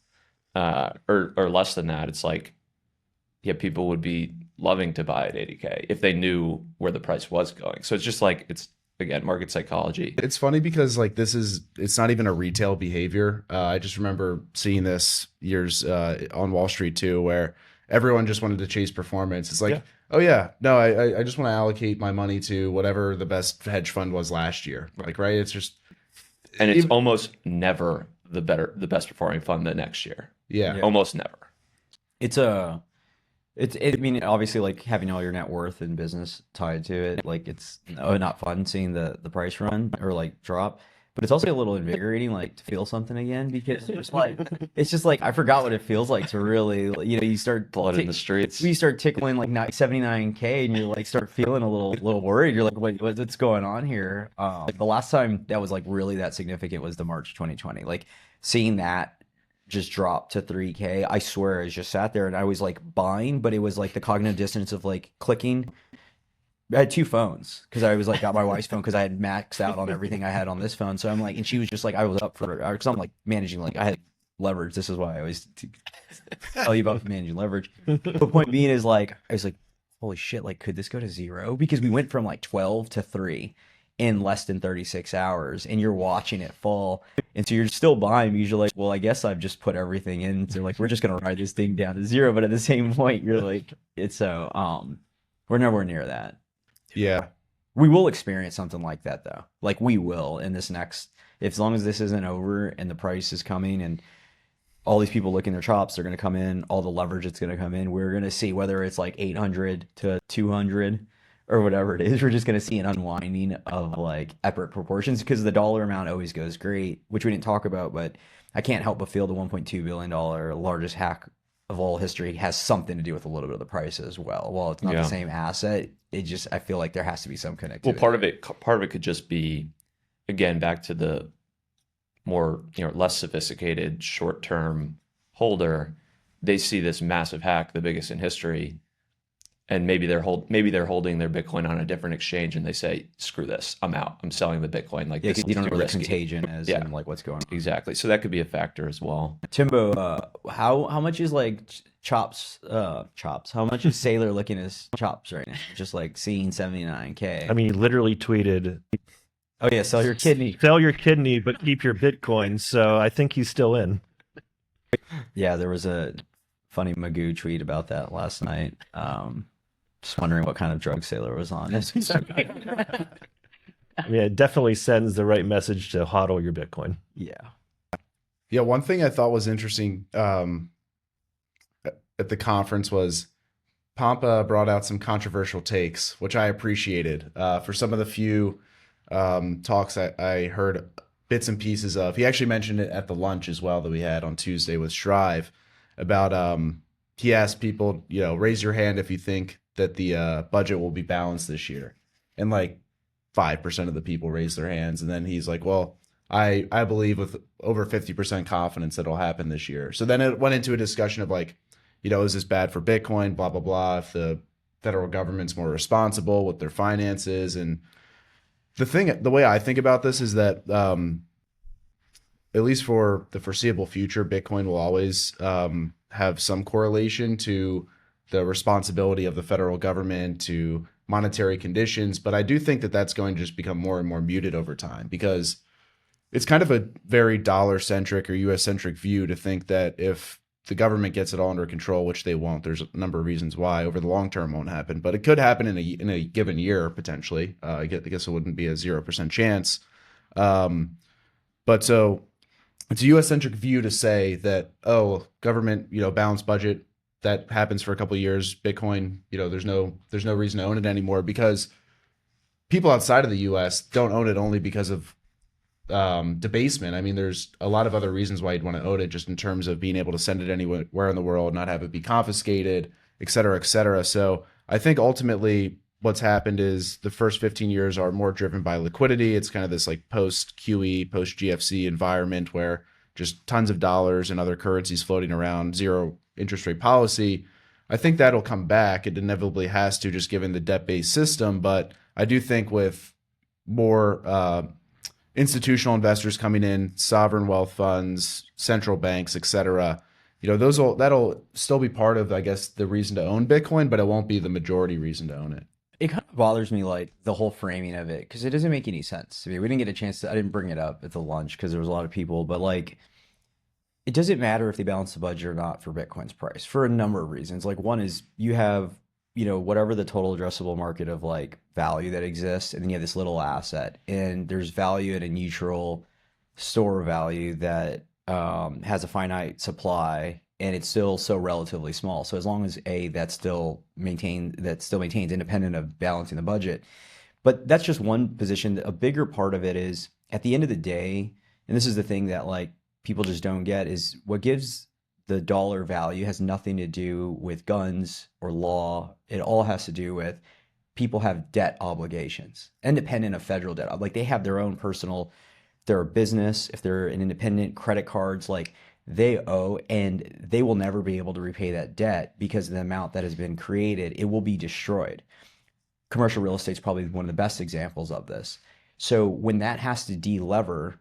or less than that, it's like, yeah, people would be loving to buy at 80K if they knew where the price was going. So it's just like, it's again market psychology. It's funny because like it's not even a retail behavior. I just remember seeing this years on Wall Street too, where everyone just wanted to chase performance. It's like, oh yeah, no, I just want to allocate my money to whatever the best hedge fund was last year. Like, right? It's just, And it's almost never the best performing fund the next year. yeah. Almost never. I mean, obviously, like having all your net worth in business tied to it, like it's not fun seeing the price run or like drop, but it's also a little invigorating, like to feel something again, because it's just like I forgot what it feels like to really, you start Blood in the streets. you start tickling like 79K, and you like start feeling a little worried. You're like, wait, what's going on here? The last time that was like really that significant was the March 2020. Like seeing that just dropped to 3K. I swear I just sat there and I was like buying, but it was like the cognitive dissonance of like clicking. I had two phones because I was like got my wife's phone because I had maxed out on everything I had on this phone. So I'm like, and she was just like, I was up for it because I'm like managing, like I had leverage. This is why I always tell you about managing leverage. The point being is like, I was like, holy shit, like could this go to 0? Because we went from like 12 to 3 in less than 36 hours, and you're watching it fall, and so you're still buying because you're like, well, I guess I've just put everything in, so like we're just gonna ride this thing down to 0. But at the same point, you're like, it's we're nowhere near that. Yeah. We will experience something like that though. Like we will in this next, as long as this isn't over and the price is coming and all these people licking their chops, they're going to come in, all the leverage that's going to come in. We're going to see whether it's like 800 to 200 or whatever it is. We're just going to see an unwinding of like epic proportions because the dollar amount always goes great, which we didn't talk about, but I can't help but feel the $1.2 billion largest hack of all history has something to do with a little bit of the price as well. While it's not the same asset, I feel like there has to be some connectivity. Well, part of it could just be, again, back to the more, less sophisticated short-term holder. They see this massive hack, the biggest in history, and maybe they're holding their Bitcoin on a different exchange, and they say, "Screw this, I'm out. I'm selling the Bitcoin." Like, because you don't know where the risky. contagion is and like what's going on. Exactly. So that could be a factor as well. Timbo, how much is like chops? How much is Sailor licking his chops right now? Just like seeing 79K. I mean, he literally tweeted, "Oh yeah, sell your kidney. Sell your kidney, but keep your Bitcoin." So I think he's still in. Yeah, there was a funny Magoo tweet about that last night. Just wondering what kind of drug Sailor was on. Yeah, it definitely sends the right message to hodl your Bitcoin. Yeah. Yeah, one thing I thought was interesting at the conference was Pompa brought out some controversial takes, which I appreciated. For some of the few talks I heard bits and pieces of. He actually mentioned it at the lunch as well that we had on Tuesday with Shrive about he asked people, raise your hand if you think that the budget will be balanced this year. And like 5% of the people raised their hands. And then he's like, well, I believe with over 50% confidence that it'll happen this year. So then it went into a discussion of like, is this bad for Bitcoin, blah, blah, blah, if the federal government's more responsible with their finances. And the way I think about this is that at least for the foreseeable future, Bitcoin will always have some correlation to the responsibility of the federal government to monetary conditions. But I do think that that's going to just become more and more muted over time because it's kind of a very dollar-centric or U.S.-centric view to think that if the government gets it all under control, which they won't, there's a number of reasons why over the long term won't happen, but it could happen in a given year potentially. I guess it wouldn't be a 0% chance. But so it's a U.S.-centric view to say that, government, balanced budget, that happens for a couple of years. Bitcoin, there's no reason to own it anymore because people outside of the U.S. don't own it only because of debasement. I mean, there's a lot of other reasons why you'd want to own it, just in terms of being able to send it anywhere in the world, not have it be confiscated, et cetera, et cetera. So I think ultimately what's happened is the first 15 years are more driven by liquidity. It's kind of this like post QE, post GFC environment where just tons of dollars and other currencies floating around, zero interest rate policy. I think that'll come back. It inevitably has to, just given the debt-based system. But I do think with more institutional investors coming in, sovereign wealth funds, central banks, etc. That'll still be part of, I guess, the reason to own Bitcoin, but it won't be the majority reason to own it. It kind of bothers me, like the whole framing of it, because it doesn't make any sense. I mean, we didn't get a chance to, I didn't bring it up at the lunch because there was a lot of people, but like, it doesn't matter if they balance the budget or not for Bitcoin's price for a number of reasons. Like, one is you have, whatever the total addressable market of like value that exists, and then you have this little asset, and there's value at a neutral store value that has a finite supply, and it's still so relatively small. So as long as that still maintains independent of balancing the budget. But that's just one position. A bigger part of it is, at the end of the day, and this is the thing that like people just don't get, is what gives the dollar value has nothing to do with guns or law. It all has to do with people have debt obligations, independent of federal debt. Like, they have their own personal, if they're a business, if they're an independent, credit cards, like they owe, and they will never be able to repay that debt because of the amount that has been created. It will be destroyed. Commercial real estate is probably one of the best examples of this. So when that has to de-lever,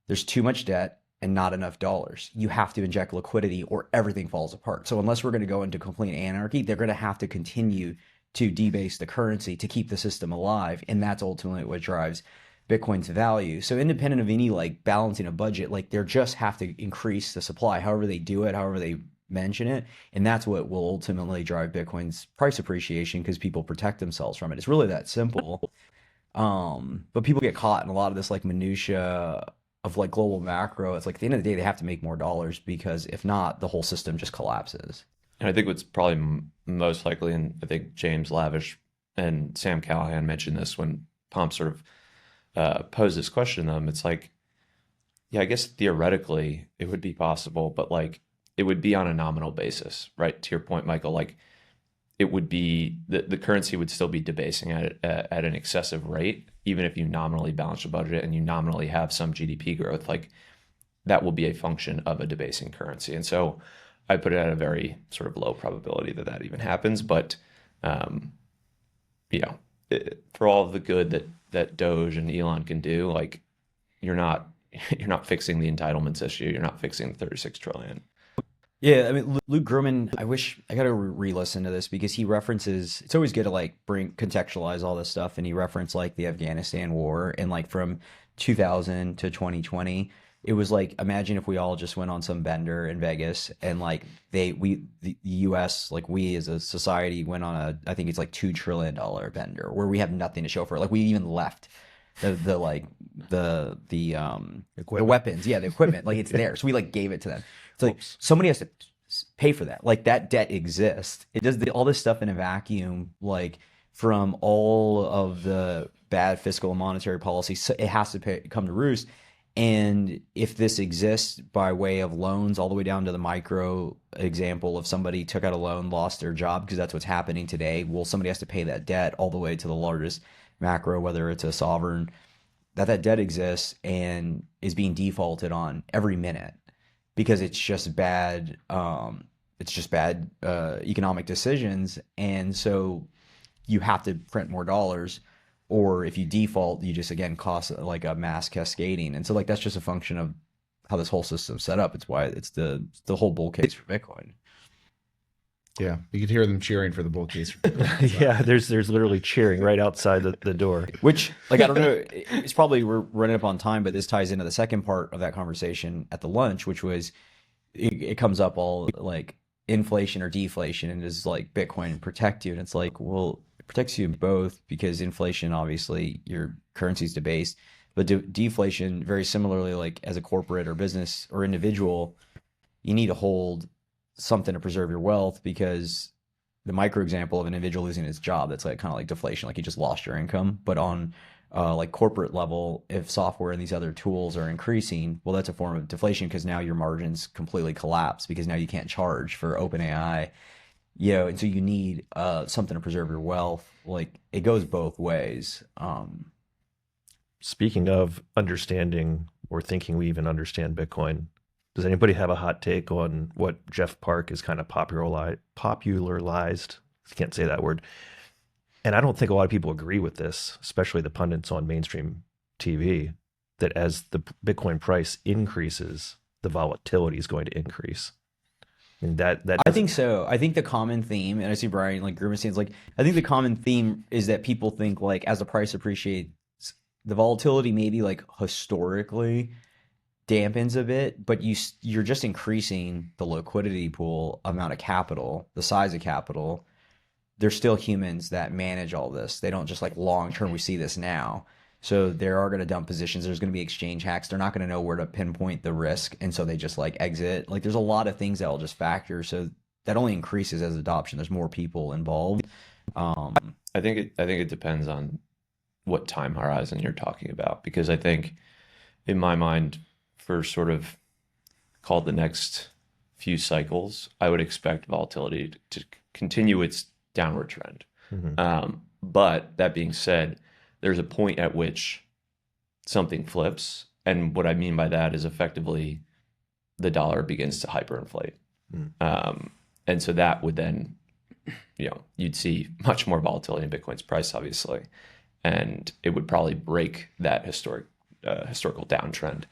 there's too much debt and not enough dollars. You have to inject liquidity or everything falls apart. So unless we're going to go into complete anarchy, they're going to have to continue to debase the currency to keep the system alive. And that's ultimately what drives Bitcoin's value. So independent of any like balancing a budget, like they just have to increase the supply, however they do it, however they mention it. And that's what will ultimately drive Bitcoin's price appreciation, because people protect themselves from it. It's really that simple. But people get caught in a lot of this like minutia of like global macro. It's like, at the end of the day, they have to make more dollars, because if not, the whole system just collapses. And I think what's probably most likely, and I think James Lavish and Sam Callahan mentioned this when Pomp sort of posed this question to them. It's like, yeah, I guess theoretically it would be possible, but like it would be on a nominal basis, right? To your point, Michael, like it would be the currency would still be debasing at an excessive rate, even if you nominally balance the budget and you nominally have some GDP growth. Like that will be a function of a debasing currency, and so I put it at a very sort of low probability that even happens. But for all of the good that Doge and Elon can do, like you're not fixing the entitlements issue. You're not fixing the 36 trillion. Yeah, I mean, Luke Grumman, I got to re-listen to this, because he references, it's always good to like contextualize all this stuff. And he referenced like the Afghanistan war, and like from 2000 to 2020, it was like, imagine if we all just went on some bender in Vegas, and like the US, like we as a society went on I think it's like $2 trillion bender where we have nothing to show for it. Like we even left the weapons, the equipment, like it's there. So we like gave it to them. It's like somebody has to pay for that. Like that debt exists. It does all this stuff in a vacuum, like from all of the bad fiscal and monetary policy. So it has to come to roost. And if this exists by way of loans, all the way down to the micro example of somebody took out a loan, lost their job, because that's what's happening today. Well, somebody has to pay that debt, all the way to the largest macro, whether it's a sovereign, that debt exists and is being defaulted on every minute, because it's just bad. Economic decisions. And so you have to print more dollars, or if you default, you just again cost like a mass cascading. And so like that's just a function of how this whole system's set up. It's why it's the whole bull case for Bitcoin. Yeah, you could hear them cheering for the bull case. Yeah, there's literally cheering right outside the door. Which, like, I don't know, it's probably, we're running up on time, but this ties into the second part of that conversation at the lunch, which was it comes up all like inflation or deflation, and does like Bitcoin protect you? And it's like, well, it protects you in both, because inflation, obviously your currency's debased, but deflation, very similarly, like as a corporate or business or individual, you need to hold something to preserve your wealth, because the micro example of an individual losing his job, that's like kind of like deflation, like you just lost your income. But on like corporate level, if software and these other tools are increasing, well, that's a form of deflation, because now your margins completely collapse, because now you can't charge for OpenAI, and so you need something to preserve your wealth. Like it goes both ways. Speaking of understanding or thinking we even understand Bitcoin, does anybody have a hot take on what Jeff Park has kind of popularized? I can't say that word. And I don't think a lot of people agree with this, especially the pundits on mainstream TV, that as the Bitcoin price increases, the volatility is going to increase. And that I think so. I think the common theme, and I see Brian like grimacing, like I think the common theme is that people think like as the price appreciates, the volatility maybe like historically dampens a bit, but you're just increasing the liquidity pool amount of capital, the size of capital. There's still humans that manage all this. They don't just like long term. We see this now. So there are going to dump positions. There's going to be exchange hacks. They're not going to know where to pinpoint the risk. And so they just like exit. Like there's a lot of things that will just factor. So that only increases as adoption. There's more people involved. I think it depends on what time horizon you're talking about, because I think in my mind, for sort of called the next few cycles, I would expect volatility to continue its downward trend. But that being said, there's a point at which something flips. And what I mean by that is effectively the dollar begins to hyperinflate. And so that would then, you'd see much more volatility in Bitcoin's price, obviously. And it would probably break that historical downtrend.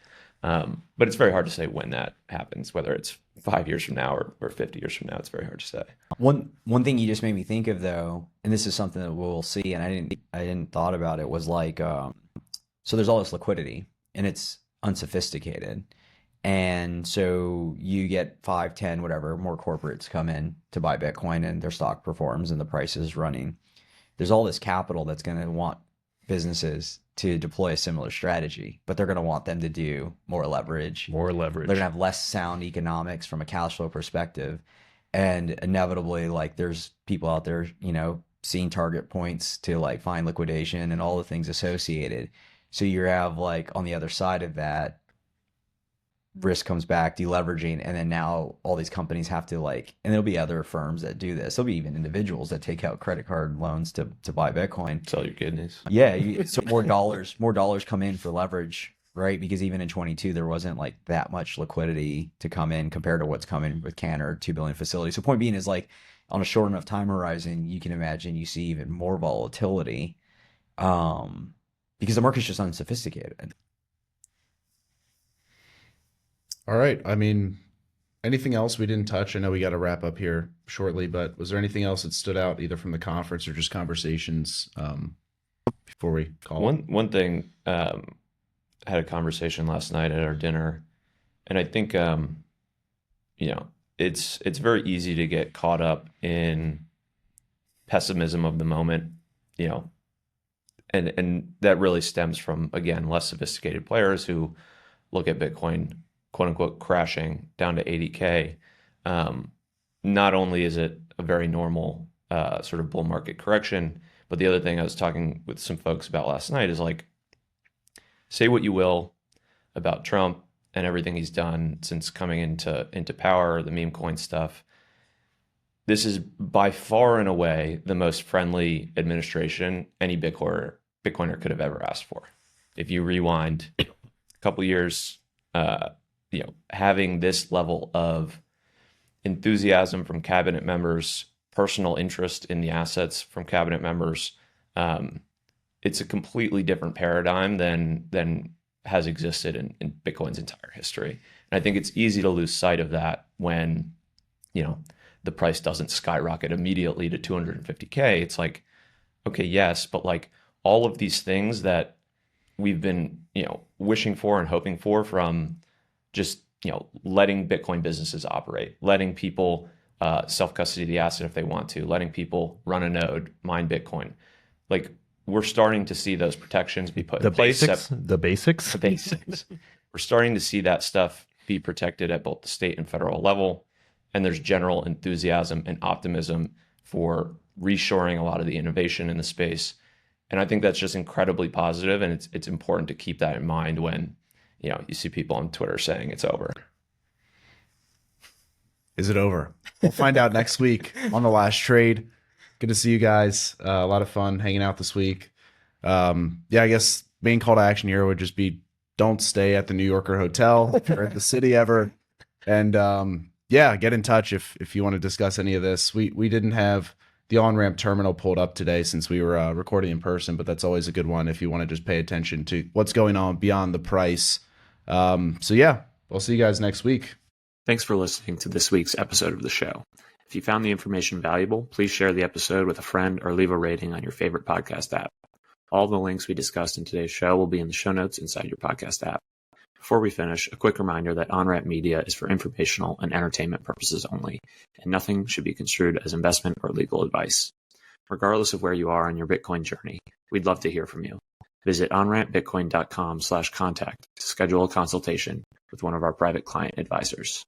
But it's very hard to say when that happens, whether it's 5 years from now or 50 years from now. It's very hard to say. One thing you just made me think of though, and this is something that we'll see, and I didn't thought about it, was like so there's all this liquidity and it's unsophisticated. And so you get 5, 10, whatever, more corporates come in to buy Bitcoin and their stock performs and the price is running. There's all this capital that's going to want businesses to deploy a similar strategy, but they're going to want them to do more leverage. More leverage. They're going to have less sound economics from a cash flow perspective. And inevitably, like there's people out there, seeing target points to like find liquidation and all the things associated. So you have like on the other side of that, risk comes back, deleveraging, and then now all these companies have to like, and there'll be other firms that do this. There'll be even individuals that take out credit card loans to buy Bitcoin. Sell your kidneys. Yeah, so more dollars come in for leverage, right? Because even in 22, there wasn't like that much liquidity to come in compared to what's coming with Cantor, 2 billion facility. So point being is like on a short enough time horizon, you can imagine you see even more volatility because the market's just unsophisticated. All right. I mean, anything else we didn't touch? I know we got to wrap up here shortly, but was there anything else that stood out either from the conference or just conversations before we call it? One thing, I had a conversation last night at our dinner, and I think, it's very easy to get caught up in pessimism of the moment, and that really stems from, again, less sophisticated players who look at Bitcoin, quote unquote, crashing down to 80K. Not only is it a very normal sort of bull market correction, but the other thing I was talking with some folks about last night is like, say what you will about Trump and everything he's done since coming into power, the meme coin stuff. This is by far and away the most friendly administration any Bitcoiner could have ever asked for. If you rewind a couple years, having this level of enthusiasm from cabinet members, personal interest in the assets from cabinet members, it's a completely different paradigm than has existed in Bitcoin's entire history. And I think it's easy to lose sight of that when, the price doesn't skyrocket immediately to 250K. It's like, okay, yes, but like all of these things that we've been, wishing for and hoping for from just, letting Bitcoin businesses operate, letting people self-custody the asset if they want to, letting people run a node, mine Bitcoin. Like we're starting to see those protections be put in place. The basics. We're starting to see that stuff be protected at both the state and federal level. And there's general enthusiasm and optimism for reshoring a lot of the innovation in the space. And I think that's just incredibly positive, and it's important to keep that in mind when, you see people on Twitter saying it's over. Is it over? We'll find out next week on The Last Trade. Good to see you guys. A lot of fun hanging out this week. I guess main call to action here would just be don't stay at the New Yorker Hotel if you're at the city ever. And get in touch if you want to discuss any of this. We didn't have the on-ramp terminal pulled up today since we were recording in person, but that's always a good one if you want to just pay attention to what's going on beyond the price. So yeah, we'll see you guys next week. Thanks for listening to this week's episode of the show. If you found the information valuable, please share the episode with a friend or leave a rating on your favorite podcast app. All the links we discussed in today's show will be in the show notes inside your podcast app. Before we finish, a quick reminder that on-ramp media is for informational and entertainment purposes only, and nothing should be construed as investment or legal advice. Regardless of where you are on your Bitcoin journey, we'd love to hear from you. Visit onrampbitcoin.com/contact to schedule a consultation with one of our private client advisors.